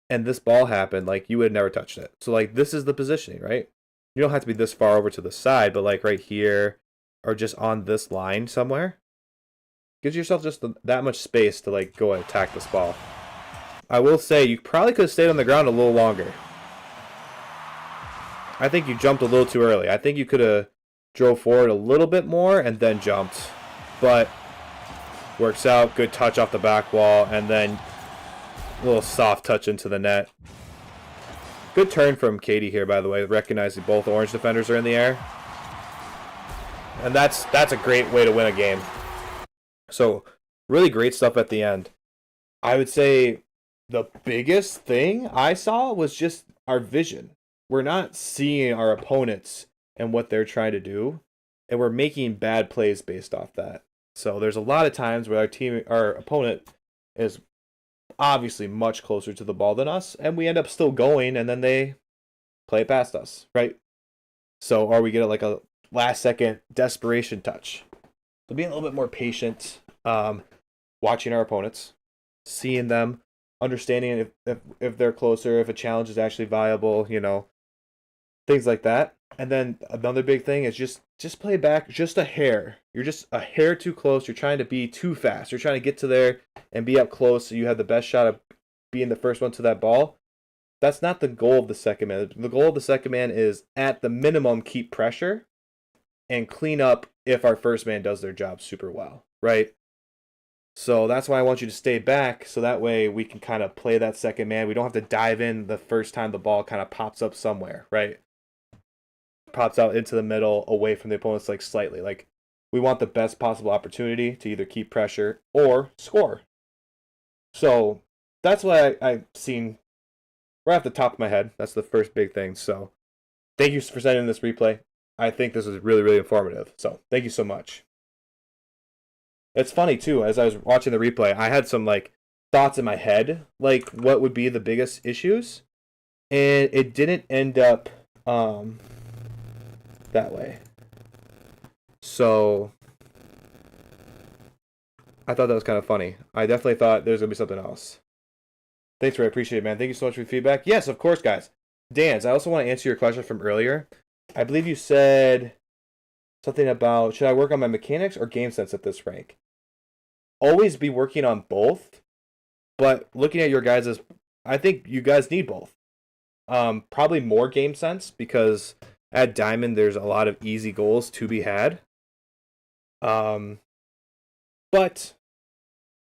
and this ball happened, like, you would have never touched it. So, like, this is the positioning, right? You don't have to be this far over to the side, but, like, right here or just on this line somewhere. Gives yourself just that much space to, like, go and attack this ball. I will say, you probably could have stayed on the ground a little longer. I think you jumped a little too early. I think you could have drove forward a little bit more and then jumped. But works out. Good touch off the back wall. And then a little soft touch into the net. Good turn from Katie here, by the way. Recognizing both orange defenders are in the air. And that's a great way to win a game. So, really great stuff at the end. I would say the biggest thing I saw was just our vision. We're not seeing our opponents and what they're trying to do, and we're making bad plays based off that. So there's a lot of times where our opponent is obviously much closer to the ball than us, and we end up still going, and then they play it past us, right? So, or we get like a last second desperation touch. So being a little bit more patient, watching our opponents, seeing them, understanding if they're closer, if a challenge is actually viable, things like that. And then another big thing is just play back just a hair. You're just a hair too close. You're trying to be too fast. You're trying to get to there and be up close so you have the best shot of being the first one to that ball. That's not the goal of the second man. The goal of the second man is, at the minimum, keep pressure and clean up if our first man does their job super well, right? So that's why I want you to stay back, so that way we can kind of play that second man. We don't have to dive in the first time the ball kind of pops up somewhere, right? Pops out into the middle, away from the opponents, like slightly. Like, we want the best possible opportunity to either keep pressure or score. So that's why I've seen right off the top of my head. That's the first big thing. So thank you for sending this replay. I think this is really, really informative. So thank you so much. It's funny too, as I was watching the replay, I had some like thoughts in my head, like what would be the biggest issues, and it didn't end up that way. So I thought that was kind of funny. I definitely thought there's gonna be something else. Thanks, Ray. I appreciate it, man. Thank you so much for your feedback. Yes, of course, guys. Dans, I also want to answer your question from earlier. I believe you said something about, should I work on my mechanics or game sense at this rank? Always be working on both, but looking at your guys', I think you guys need both. Probably more game sense, because at Diamond there's a lot of easy goals to be had. But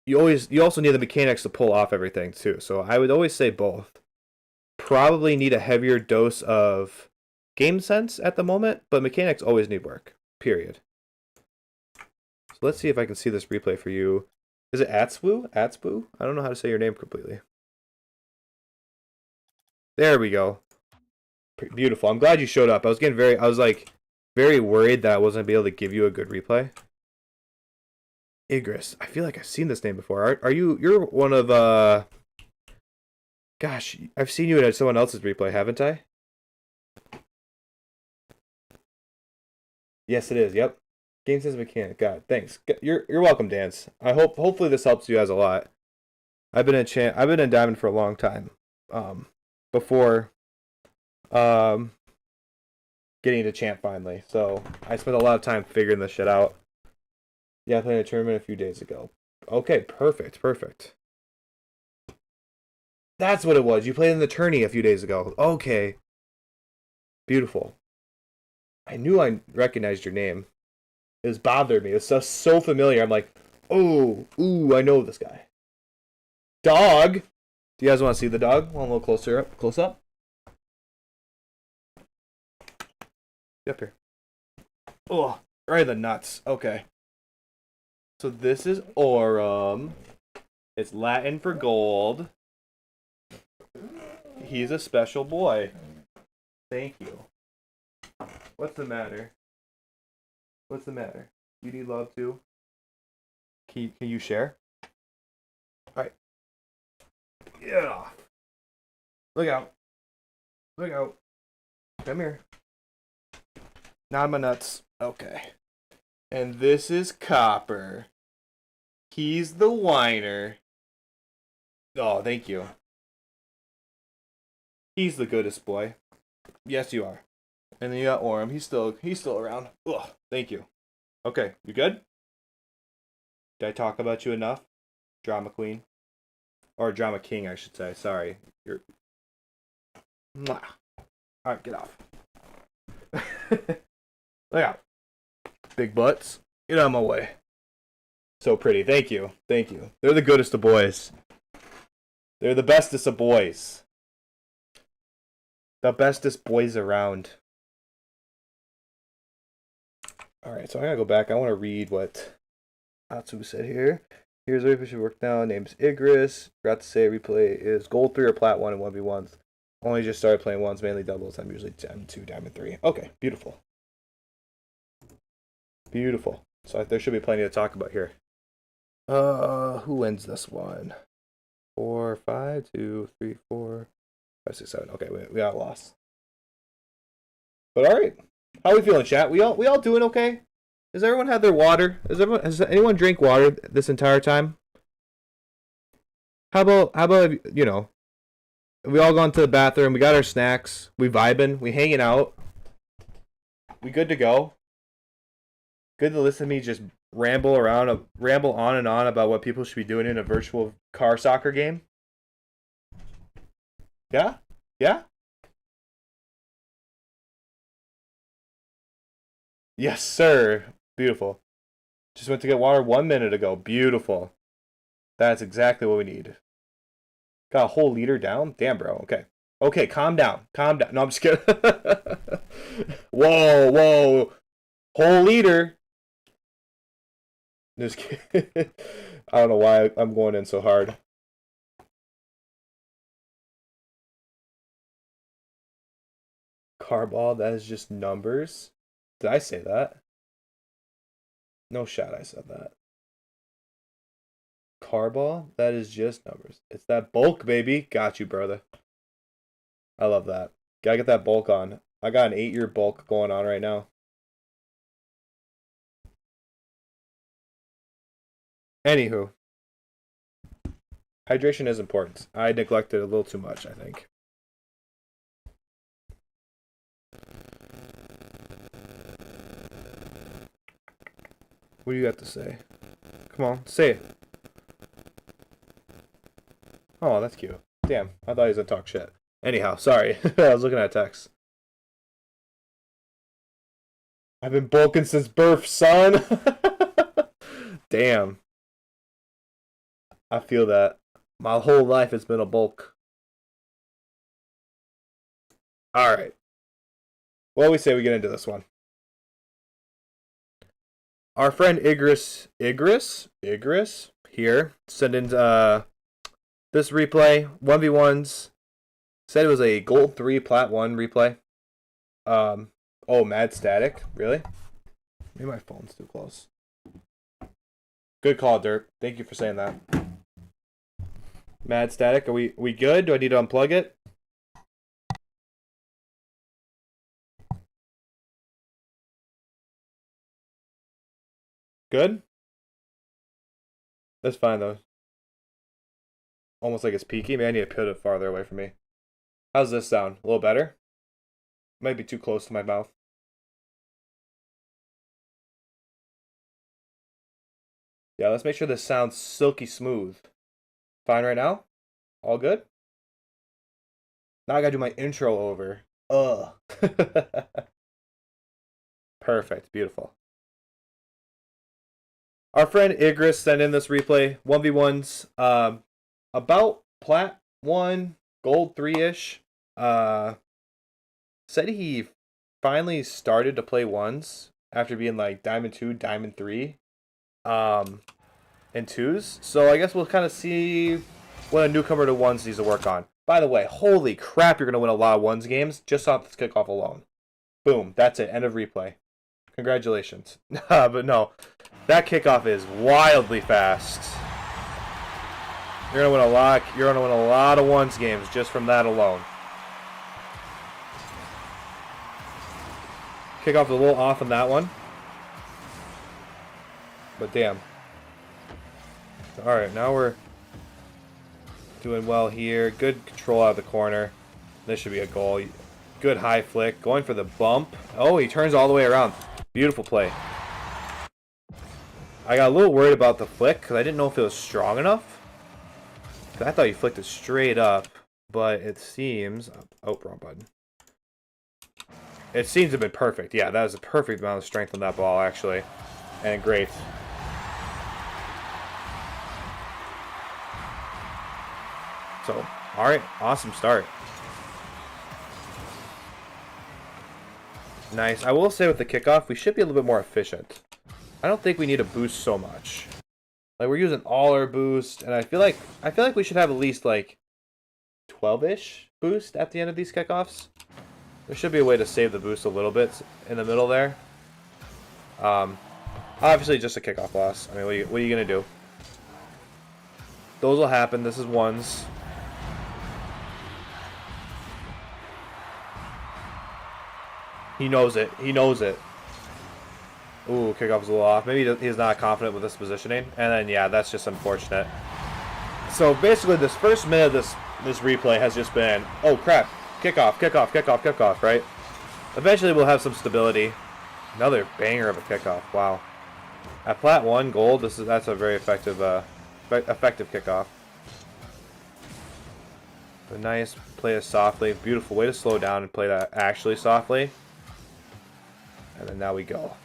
you also need the mechanics to pull off everything too. So I would always say both. Probably need a heavier dose of game sense at the moment, but mechanics always need work. Period. So let's see if I can see this replay for you. Is it Atsbu? Atsbu? I don't know how to say your name completely. There we go. Beautiful. I'm glad you showed up. I was very worried that I wasn't gonna be able to give you a good replay. Igris. I feel like I've seen this name before. You're one of gosh, I've seen you in someone else's replay, haven't I? Yes, it is. Yep. Game sense mechanic. God, thanks. You're welcome, Dance. Hopefully this helps you guys a lot. I've been in Diamond for a long time. Before getting to champ finally. So I spent a lot of time figuring this shit out. Yeah, I played a tournament a few days ago. Okay, perfect. That's what it was. You played in the tourney a few days ago. Okay. Beautiful. I knew I recognized your name. It was bothered me. It's so familiar. I'm like, ooh, I know this guy. Dog. Do you guys want to see the dog? One a little close up. Get up here. Oh, right in the nuts. Okay. So this is Aurum. It's Latin for gold. He's a special boy. Thank you. What's the matter? You need love too? Can you share? Alright. Get off. Look out. Come here. Not my nuts. Okay. And this is Copper. He's the whiner. Oh, thank you. He's the goodest boy. Yes, you are. And then you got Aurum. He's still around. Ugh, thank you. Okay, you good? Did I talk about you enough? Drama queen. Or drama king, I should say. Sorry. You're... Mwah. Alright, get off. Look out. Big butts. Get out of my way. So pretty. Thank you. They're the goodest of boys. They're the bestest of boys. The bestest boys around. Alright, so I gotta go back. I want to read what Atsu said here. Here's where we should work now. Name's Igris. Forgot to say replay is gold 3 or plat 1 and 1v1s. Only just started playing ones, mainly doubles. I'm usually Diamond 2, Diamond 3. Okay, beautiful. Beautiful. So there should be plenty to talk about here. Who wins this one? 4, 5, 2, 3, 4, 5, 6, 7. Okay, we got lost. But all right, how are we feeling, chat? We all doing okay? Has everyone had their water? Has anyone drank water this entire time? How about you know? We all gone to the bathroom. We got our snacks. We vibing. We hanging out. We good to go. Good to listen to me just ramble on and on about what people should be doing in a virtual car soccer game. Yeah? Yeah? Yes, sir. Beautiful. Just went to get water 1 minute ago. Beautiful. That's exactly what we need. Got a whole liter down? Damn, bro. Okay. Okay, calm down. Calm down. No, I'm just kidding. Whoa. Whole liter. Just kidding. I don't know why I'm going in so hard. Carball, that is just numbers. Did I say that? No shot, I said that. Carball, that is just numbers. It's that bulk, baby. Got you, brother. I love that. Gotta get that bulk on. I got an 8-year bulk going on right now. Anywho. Hydration is important. I neglected a little too much, I think. What do you have to say? Come on, say it. Oh, that's cute. Damn, I thought he was gonna talk shit. Anyhow, sorry. I was looking at text. I've been bulking since birth, son. Damn. I feel that. My whole life has been a bulk. Alright. What do we say we get into this one? Our friend Igris here sent in this replay, 1v1s. Said it was a gold 3 plat 1 replay. Oh, mad static. Really? Maybe my phone's too close. Good call, Dirk. Thank you for saying that. Mad static. Are we good? Do I need to unplug it? Good? That's fine, though. Almost like it's peaky. Maybe I need to put it farther away from me. How's this sound? A little better? Might be too close to my mouth. Yeah, let's make sure this sounds silky smooth. Fine right now? All good? Now I gotta do my intro over. Ugh. Perfect. Beautiful. Our friend Igris sent in this replay. 1v1s. About plat 1, gold 3-ish. Said he finally started to play ones after being like diamond 2, diamond 3. And 2s. So I guess we'll kind of see what a newcomer to ones needs to work on. By the way, holy crap, you're going to win a lot of ones games just off this kickoff alone. Boom, that's it. End of replay. Congratulations. But no, that kickoff is wildly fast. You're going to win a lot. You're going to win a lot of ones games just from that alone. Kickoff a little off on that one. But damn. Alright, now we're doing well here. Good control out of the corner. This should be a goal. Good high flick. Going for the bump. Oh, he turns all the way around. Beautiful play. I got a little worried about the flick because I didn't know if it was strong enough. I thought he flicked it straight up. But it seems... Oh, wrong button. It seems to have been perfect. Yeah, that was a perfect amount of strength on that ball, actually. And great. So, alright, awesome start. Nice. I will say with the kickoff, we should be a little bit more efficient. I don't think we need to boost so much. Like, we're using all our boost, and I feel like we should have at least, like, 12-ish boost at the end of these kickoffs. There should be a way to save the boost a little bit in the middle there. Obviously, just a kickoff loss. I mean, what are you going to do? Those will happen. This is ones. He knows it. He knows it. Ooh, kickoff is a little off. Maybe he's not confident with this positioning. And then, yeah, that's just unfortunate. So, basically, this first minute of this replay has just been, oh, crap. Kickoff, kickoff, kickoff, kickoff, right? Eventually, we'll have some stability. Another banger of a kickoff. Wow. At plat 1, gold, that's a very effective kickoff. A nice play it softly. Beautiful way to slow down and play that actually softly. And then now we go.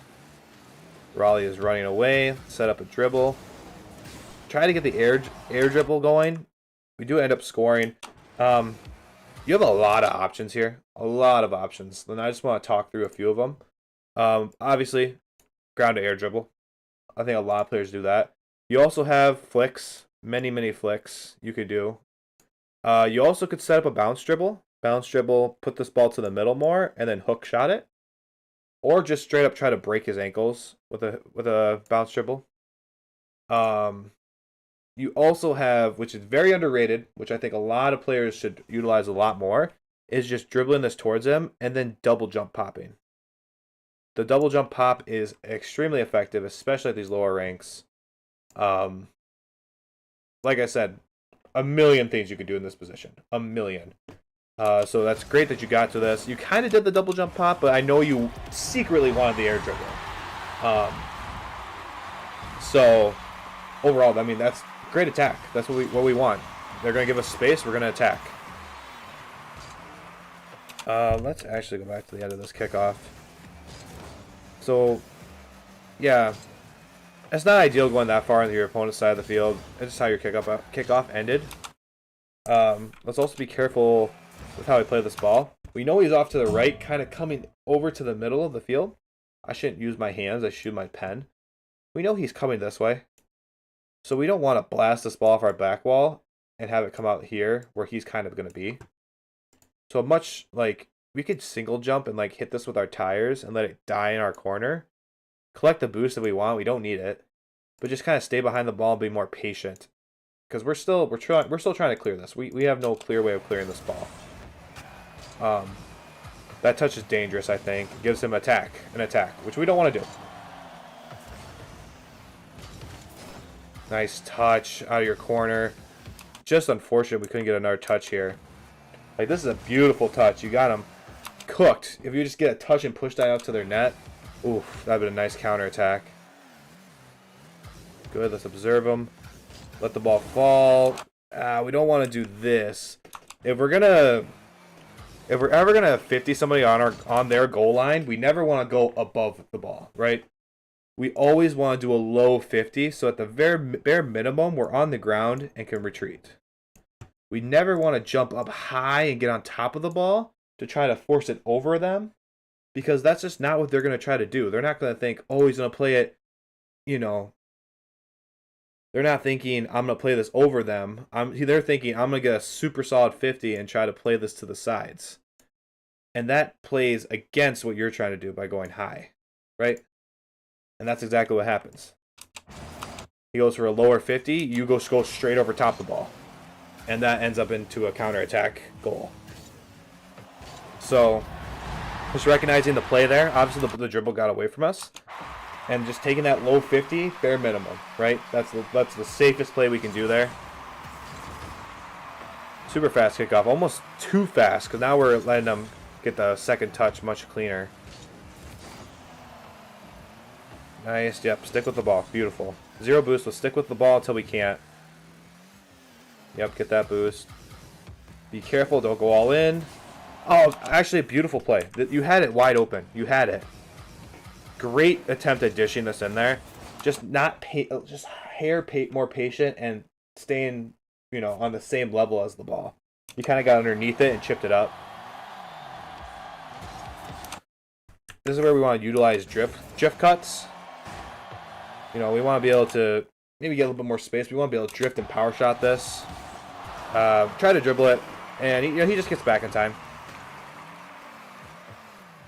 Raleigh is running away. Set up a dribble. Try to get the air dribble going. We do end up scoring. You have a lot of options here. A lot of options. And I just want to talk through a few of them. Obviously, ground to air dribble. I think a lot of players do that. You also have flicks. Many flicks you could do. You also could set up a bounce dribble. Bounce dribble, put this ball to the middle more, and then hook shot it. Or just straight up try to break his ankles with a bounce dribble. You also have, which is very underrated, which I think a lot of players should utilize a lot more, is just dribbling this towards him and then double jump popping. The double jump pop is extremely effective, especially at these lower ranks. Like I said, a million things you could do in this position. A million. So that's great that you got to this. You kind of did the double jump pop, but I know you secretly wanted the air dribble. So overall, I mean, that's great attack. That's what we want. They're going to give us space. We're going to attack. Let's actually go back to the end of this kickoff. So, yeah, it's not ideal going that far into your opponent's side of the field. It's just how your kickoff ended. Let's also be careful with how we play this ball. We know he's off to the right, kind of coming over to the middle of the field. I shouldn't use my hands. I should use my pen. We know he's coming this way. So we don't want to blast this ball off our back wall and have it come out here where he's kind of going to be. So much like we could single jump and like hit this with our tires and let it die in our corner. Collect the boost that we want. We don't need it. But just kind of stay behind the ball and be more patient. Because we're still trying to clear this. We have no clear way of clearing this ball. That touch is dangerous, I think. It gives him an attack, which we don't want to do. Nice touch out of your corner. Just unfortunate we couldn't get another touch here. Like, this is a beautiful touch. You got him cooked. If you just get a touch and push that out to their net, oof, that'd be a nice counter attack. Good, let's observe them. Let the ball fall. We don't want to do this. If we're ever gonna 50 somebody on their goal line, we never want to go above the ball, right? We always want to do a low 50, so at the bare minimum, we're on the ground and can retreat. We never want to jump up high and get on top of the ball to try to force it over them, because that's just not what they're going to try to do. They're not going to think, oh, he's going to play it, you know. They're not thinking, I'm going to play this over them. They're thinking, I'm going to get a super solid 50 and try to play this to the sides. And that plays against what you're trying to do by going high, right? And that's exactly what happens. He goes for a lower 50, you go straight over top the ball. And that ends up into a counterattack goal. So, just recognizing the play there. Obviously, the dribble got away from us. And just taking that low 50, bare minimum, right? That's the safest play we can do there. Super fast kickoff. Almost too fast, because now we're letting them get the second touch much cleaner. Nice, yep, stick with the ball. Beautiful. Zero boost, let's stick with the ball until we can't. Yep, get that boost. Be careful, don't go all in. Oh, actually a beautiful play. You had it wide open. You had it. Great attempt at dishing this in there. Just more patient and staying, on the same level as the ball. You kind of got underneath it and chipped it up. This is where we want to utilize drift cuts. We want to be able to maybe get a little bit more space. We want to be able to drift and power shot this. Try to dribble it, and he just gets back in time.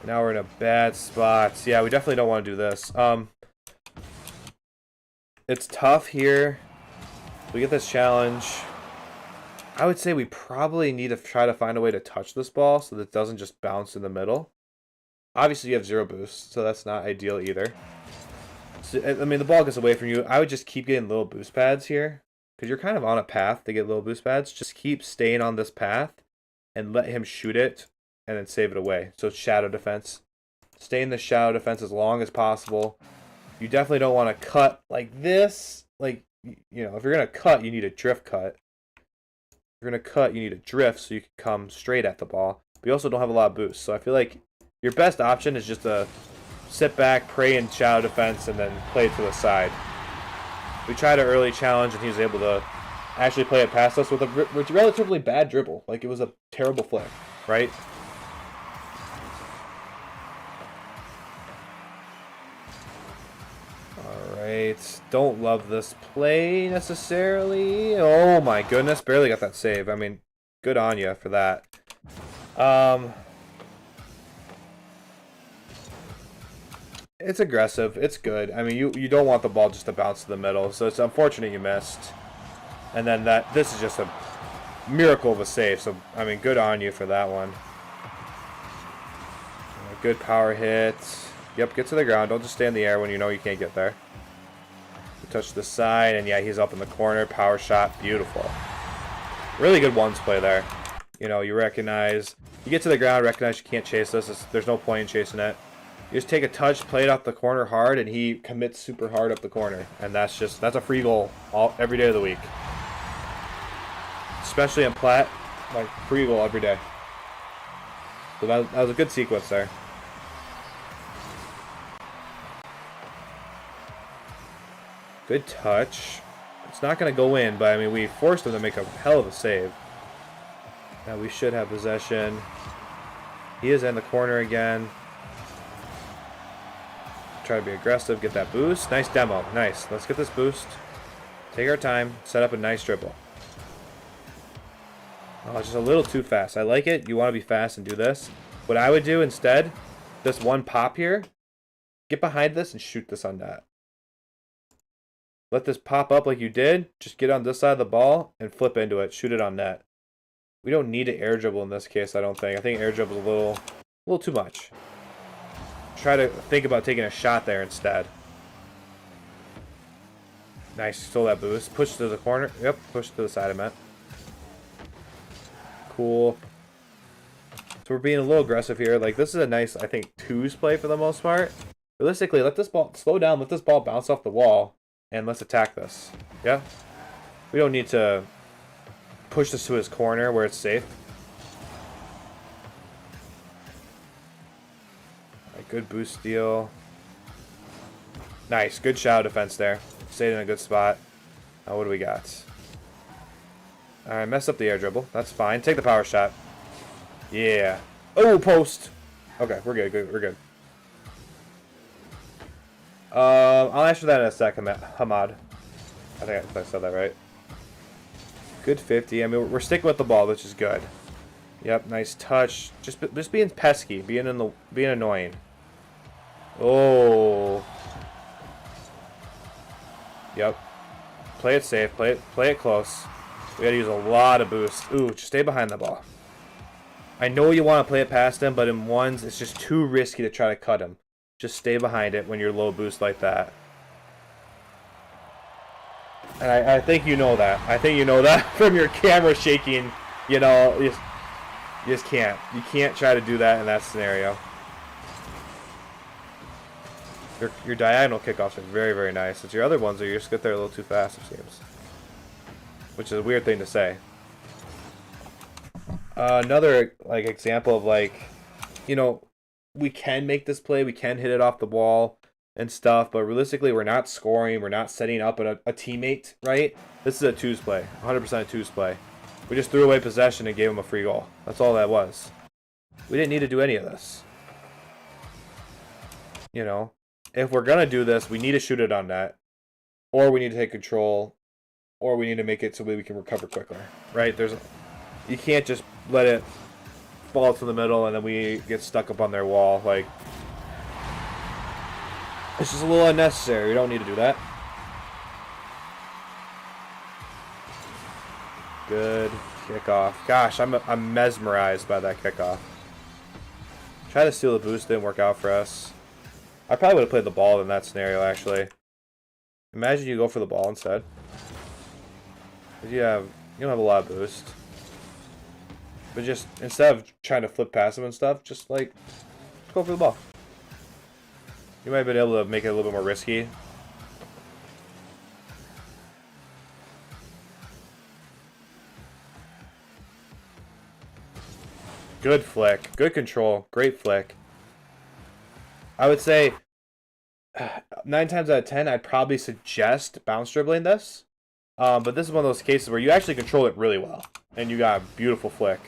Now we're in a bad spot. Yeah, we definitely don't want to do this. It's tough here. We get this challenge. I would say we probably need to try to find a way to touch this ball so that it doesn't just bounce in the middle. Obviously, you have 0 boost, so that's not ideal either. So, I mean, the ball gets away from you. I would just keep getting little boost pads here because you're kind of on a path to get little boost pads. Just keep staying on this path and let him shoot it and then save it away. So it's shadow defense. Stay in the shadow defense as long as possible. You definitely don't want to cut like this. Like, you know, if you're going to cut, you need a drift cut. If you're going to cut, you need a drift so you can come straight at the ball. But you also don't have a lot of boost. So I feel like your best option is just to sit back, pray in shadow defense, and then play it to the side. We tried an early challenge, and he was able to actually play it past us with a relatively bad dribble. Like, it was a terrible flick, right? Alright, don't love this play necessarily. Oh my goodness, barely got that save. I mean, good on you for that. It's aggressive. It's good. I mean, you don't want the ball just to bounce to the middle, so it's unfortunate you missed. And then this is just a miracle of a save, so, I mean, good on you for that one. Good power hit. Yep, get to the ground. Don't just stay in the air when you know you can't get there. Touch the side, and yeah, he's up in the corner. Power shot. Beautiful. Really good ones play there. You know, you recognize. You get to the ground, recognize you can't chase this. There's no point in chasing it. You just take a touch, play it off the corner hard, and he commits super hard up the corner. And that's a free goal every day of the week. Especially in Platt, like, free goal every day. So that was a good sequence there. Good touch. It's not going to go in, but I mean, we forced him to make a hell of a save. Now we should have possession. He is in the corner again. Try to be aggressive, get that boost. Nice demo. Nice. Let's get this boost. Take our time. Set up a nice dribble. Oh, it's just a little too fast. I like it. You want to be fast and do this. What I would do instead, this one pop here, get behind this and shoot this on net. Let this pop up like you did. Just get on this side of the ball and flip into it. Shoot it on net. We don't need to air dribble in this case, I don't think. I think air dribble is a little too much. Try to think about taking a shot there instead. Nice, stole that boost. Push to the corner. Yep, push to the side, I meant. Cool. So we're being a little aggressive here. Like, this is a nice, I think, twos play for the most part. Realistically, let this ball slow down. Let this ball bounce off the wall. And let's attack this. Yeah? We don't need to push this to his corner where it's safe. Right, good boost steal. Nice. Good shadow defense there. Stayed in a good spot. Now what do we got? Alright, mess up the air dribble. That's fine. Take the power shot. Yeah. Oh, post. Okay, we're good. We're good. I'll answer that in a second, Hamad. I think I said that right. Good 50. I mean, we're sticking with the ball, which is good. Yep, nice touch. Just being pesky, being annoying. Oh. Yep. Play it safe. Play it close. We gotta use a lot of boost. Ooh, just stay behind the ball. I know you want to play it past him, but in ones, it's just too risky to try to cut him. Just stay behind it when you're low boost like that. And I think you know that. I think you know that from your camera shaking. You know, you just can't. You can't try to do that in that scenario. Your diagonal kickoffs are very, very nice. It's your other ones that you just get there a little too fast, it seems. Which is a weird thing to say. Another like example of like, you know, we can make this play, we can hit it off the wall and stuff, but realistically we're not scoring, we're not setting up a teammate, right? This is a twos play, 100% a twos play. We just threw away possession and gave him a free goal. That's all that was. We didn't need to do any of this. You know, if we're gonna do this, we need to shoot it on net, or we need to take control, or we need to make it so we can recover quicker, right? You can't just let it fall to the middle and then we get stuck up on their wall. Like, it's just a little unnecessary. We don't need to do that. Good kickoff. Gosh, I'm mesmerized by that kickoff. Try to steal the boost, didn't work out for us. I probably would have played the ball in that scenario, actually. Imagine you go for the ball instead. You don't have a lot of boost. But just, instead of trying to flip past him and stuff, just go for the ball. You might have been able to make it a little bit more risky. Good flick. Good control. Great flick. I would say 9 times out of 10, I'd probably suggest bounce dribbling this. But this is one of those cases where you actually control it really well. And you got a beautiful flick.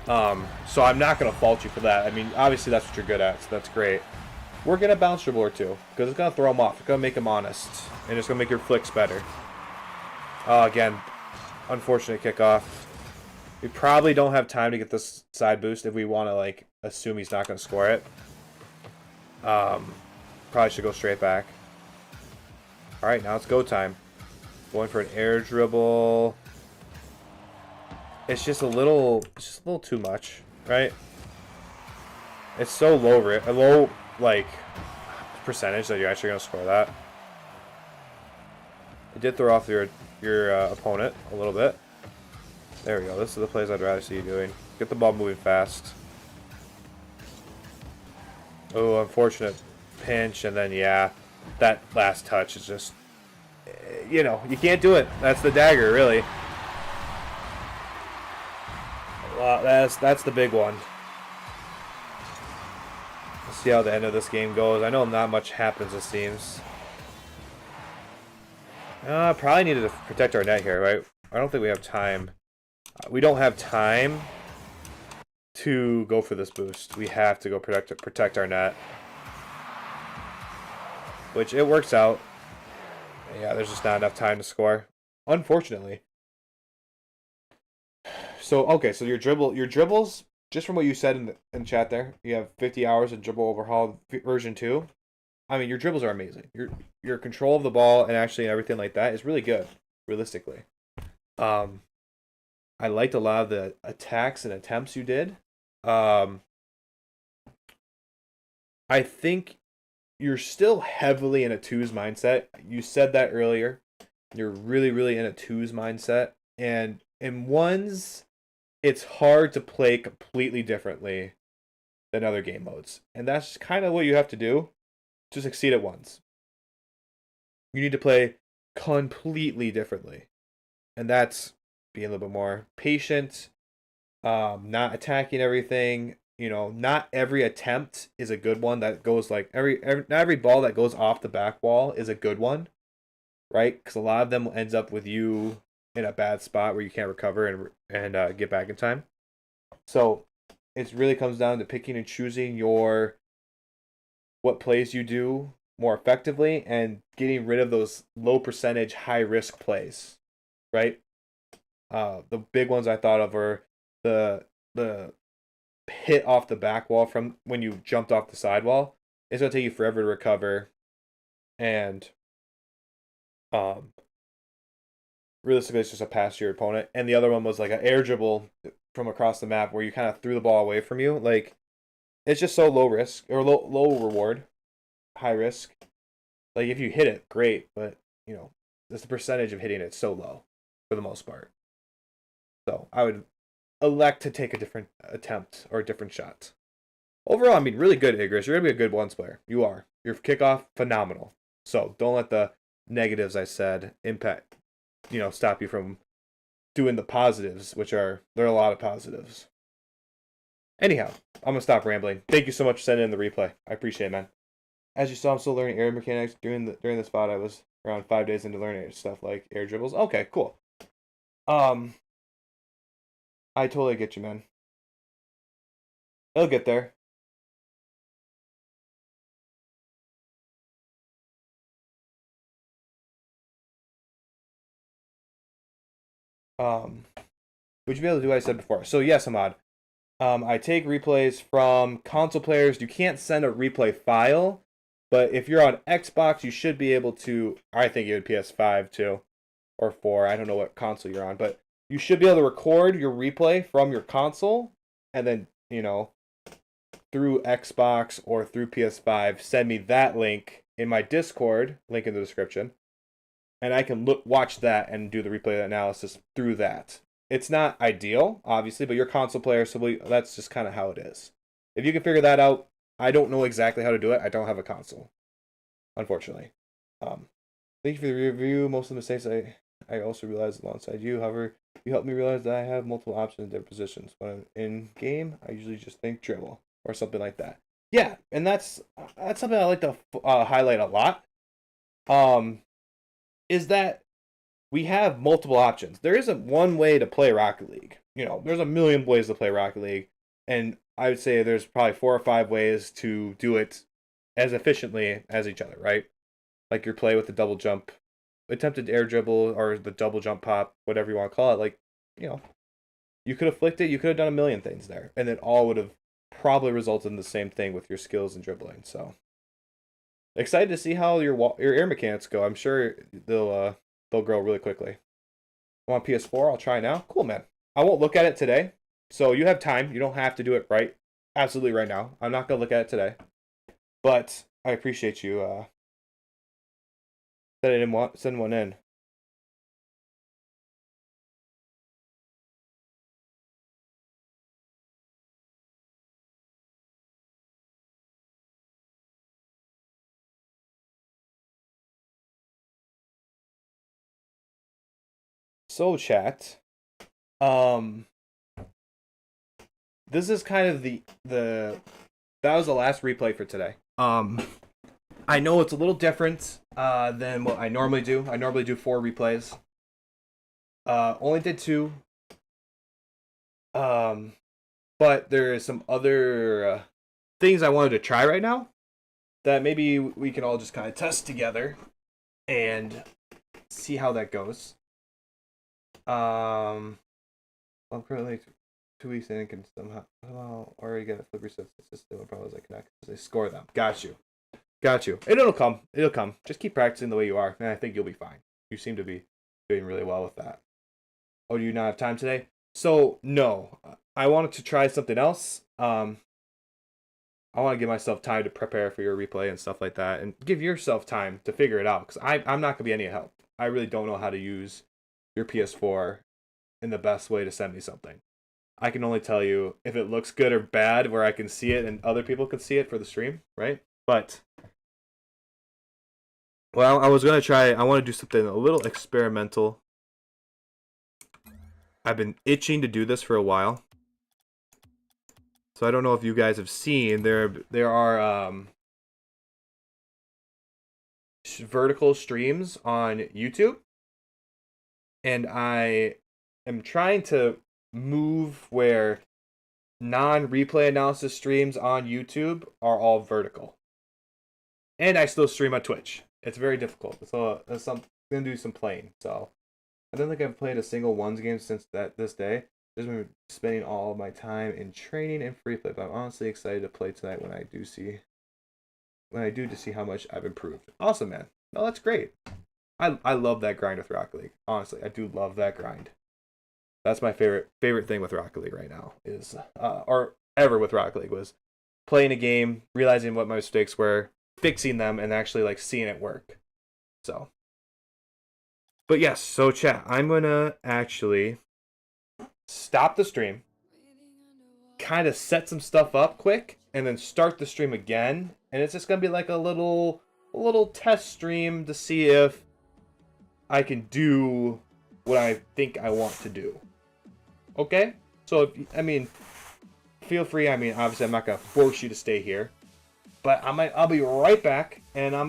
So I'm not going to fault you for that. I mean, obviously that's what you're good at, so that's great. We're going to bounce dribble or two, because it's going to throw him off. It's going to make him honest. And it's going to make your flicks better. Again, unfortunate kickoff. We probably don't have time to get this side boost if we want to, assume he's not going to score it. Probably should go straight back. Alright, now it's go time. Going for an air dribble. It's just a little too much, right? It's so low, percentage that you're actually going to score that. It did throw off your opponent a little bit. There we go. This is the plays I'd rather see you doing. Get the ball moving fast. Oh, unfortunate pinch, and then, yeah, that last touch is just, you can't do it. That's the dagger, really. Well, that's the big one. Let's see how the end of this game goes. I know not much happens, it seems. Probably needed to protect our net here, right? I don't think we have time. We don't have time to go for this boost. We have to go protect our net. Which, it works out. Yeah, there's just not enough time to score. Unfortunately. So, okay, so your dribbles, just from what you said in the chat there, you have 50 hours of Dribble Overhaul version 2. I mean, your dribbles are amazing. Your control of the ball and actually everything like that is really good, realistically. I liked a lot of the attacks and attempts you did. I think you're still heavily in a twos mindset. You said that earlier. You're really, really in a twos mindset. And in ones, it's hard to play completely differently than other game modes. And that's kind of what you have to do to succeed at ones. You need to play completely differently. And that's being a little bit more patient, not attacking everything. Not every attempt is a good one that goes not every ball that goes off the back wall is a good one, right? Because a lot of them ends up with you in a bad spot where you can't recover and get back in time. So it really comes down to picking and choosing what plays you do more effectively and getting rid of those low percentage, high risk plays, right? The big ones I thought of were the hit off the back wall from when you jumped off the sidewall. It's gonna take you forever to recover, and realistically, it's just a pass to your opponent. And the other one was like an air dribble from across the map where you kind of threw the ball away from you. It's just so low risk or low reward, high risk. If you hit it, great, but just the percentage of hitting it so low for the most part. So I would elect to take a different attempt or a different shot. Overall, I mean, really good, Igris. You're going to be a good ones player. You are. Your kickoff, phenomenal. So don't let the negatives I said stop you from doing the positives, there are a lot of positives. Anyhow, I'm going to stop rambling. Thank you so much for sending in the replay. I appreciate it, man. As you saw, I'm still learning air mechanics. During the spot, I was around 5 days into learning stuff like air dribbles. Okay, cool. I totally get you, man. It'll get there. Would you be able to do what I said before? So yes, Ahmad. I take replays from console players. You can't send a replay file, but if you're on Xbox, you should be able to. I think you would PS5 too, or 4. I don't know what console you're on, but you should be able to record your replay from your console, and then, through Xbox or through PS5, send me that link in my Discord, link in the description, and I can watch that and do the replay analysis through that. It's not ideal, obviously, but you're a console player, so that's just kind of how it is. If you can figure that out, I don't know exactly how to do it. I don't have a console, unfortunately. Thank you for the review. Most of the mistakes I also realized alongside you. However, you helped me realize that I have multiple options in their positions. When I'm in game, I usually just think dribble or something like that. Yeah, and that's something I like to highlight a lot. Is that we have multiple options. There isn't one way to play Rocket League. There's a million ways to play Rocket League, and I would say there's probably 4 or 5 ways to do it as efficiently as each other, right? Like your play with the double jump, attempted air dribble, or the double jump pop, whatever you want to call it. Like, you could have flicked it, you could have done a million things there, and it all would have probably resulted in the same thing with your skills and dribbling. So excited to see how your air mechanics go. I'm sure they'll grow really quickly. I'm on PS4. I'll try now. Cool, man. I won't look at it today, so you have time. You don't have to do it absolutely right now. I'm not gonna look at it today, but I appreciate you send one in. So chat, this is kind of that was the last replay for today. I know it's a little different than what I normally do. I normally do 4 replays. Only did 2. But there is some other things I wanted to try right now that maybe we can all just kind of test together and see how that goes. I'm currently 2 weeks in and can somehow already get a flip reset system. Probably as I connect because they score them. Got you. And it'll come. Just keep practicing the way you are, and I think you'll be fine. You seem to be doing really well with that. Oh, do you not have time today? So no, I wanted to try something else. I want to give myself time to prepare for your replay and stuff like that, and give yourself time to figure it out, because I'm not gonna be any help. I really don't know how to use your PS4 in the best way to send me something. I can only tell you if it looks good or bad, where I can see it and other people can see it for the stream, right? But well, I want to do something a little experimental. I've been itching to do this for a while. So I don't know if you guys have seen, there are vertical streams on YouTube. And I am trying to move where non-replay analysis streams on YouTube are all vertical. And I still stream on Twitch. It's very difficult. So I'm going to do some playing. So I don't think I've played a single ones game since this day. Just been spending all of my time in training and free play, but I'm honestly excited to play tonight when I do to see how much I've improved. Awesome, man. No, that's great. I love that grind with Rocket League. Honestly, I do love that grind. That's my favorite thing with Rocket League right now is, or ever with Rocket League, was playing a game, realizing what my mistakes were, fixing them, and actually like seeing it work. So, but yes, so chat, I'm gonna actually stop the stream, kind of set some stuff up quick, and then start the stream again. And it's just gonna be like a little test stream to see if I can do what I think I want to do. Okay? So, feel free. Obviously, I'm not gonna force you to stay here, but I'll be right back, and I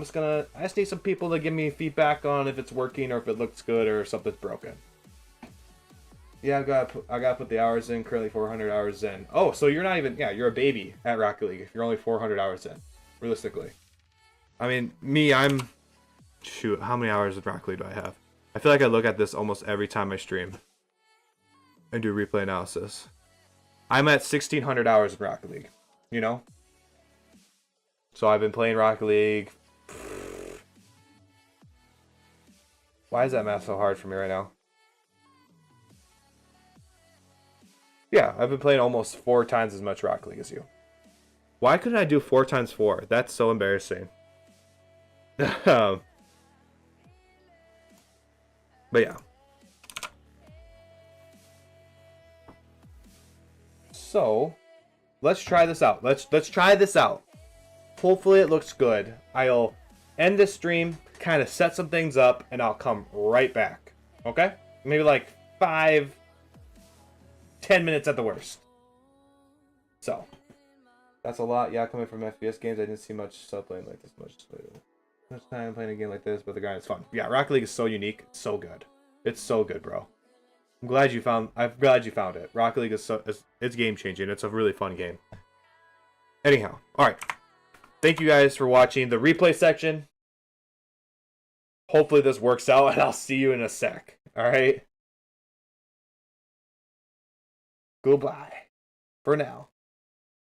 just need some people to give me feedback on if it's working or if it looks good or if something's broken. Yeah, I gotta put the hours in. Currently 400 hours in. Oh, so you're not even, you're a baby at Rocket League if you're only 400 hours in, realistically. Shoot, how many hours of Rocket League do I have? I feel like I look at this almost every time I stream and do replay analysis. I'm at 1,600 hours of Rocket League, So I've been playing Rocket League. Why is that math so hard for me right now? I've been playing almost 4 times as much Rocket League as you. Why couldn't I do 4 times 4? That's so embarrassing. But yeah. So, let's try this out. Let's try this out. Hopefully it looks good. I'll end this stream, kind of set some things up, and I'll come right back. Okay? Maybe like 5-10 minutes at the worst. So, that's a lot. Yeah, coming from FPS games, I didn't see much stuff playing like this much time playing a game like this, but the grind is fun. Yeah, Rocket League is so unique. It's so good. It's so good, bro. I'm glad you found it. Rocket League is it's game changing. It's a really fun game. Anyhow, all right. Thank you guys for watching the replay section. Hopefully this works out, and I'll see you in a sec. All right. Goodbye for now.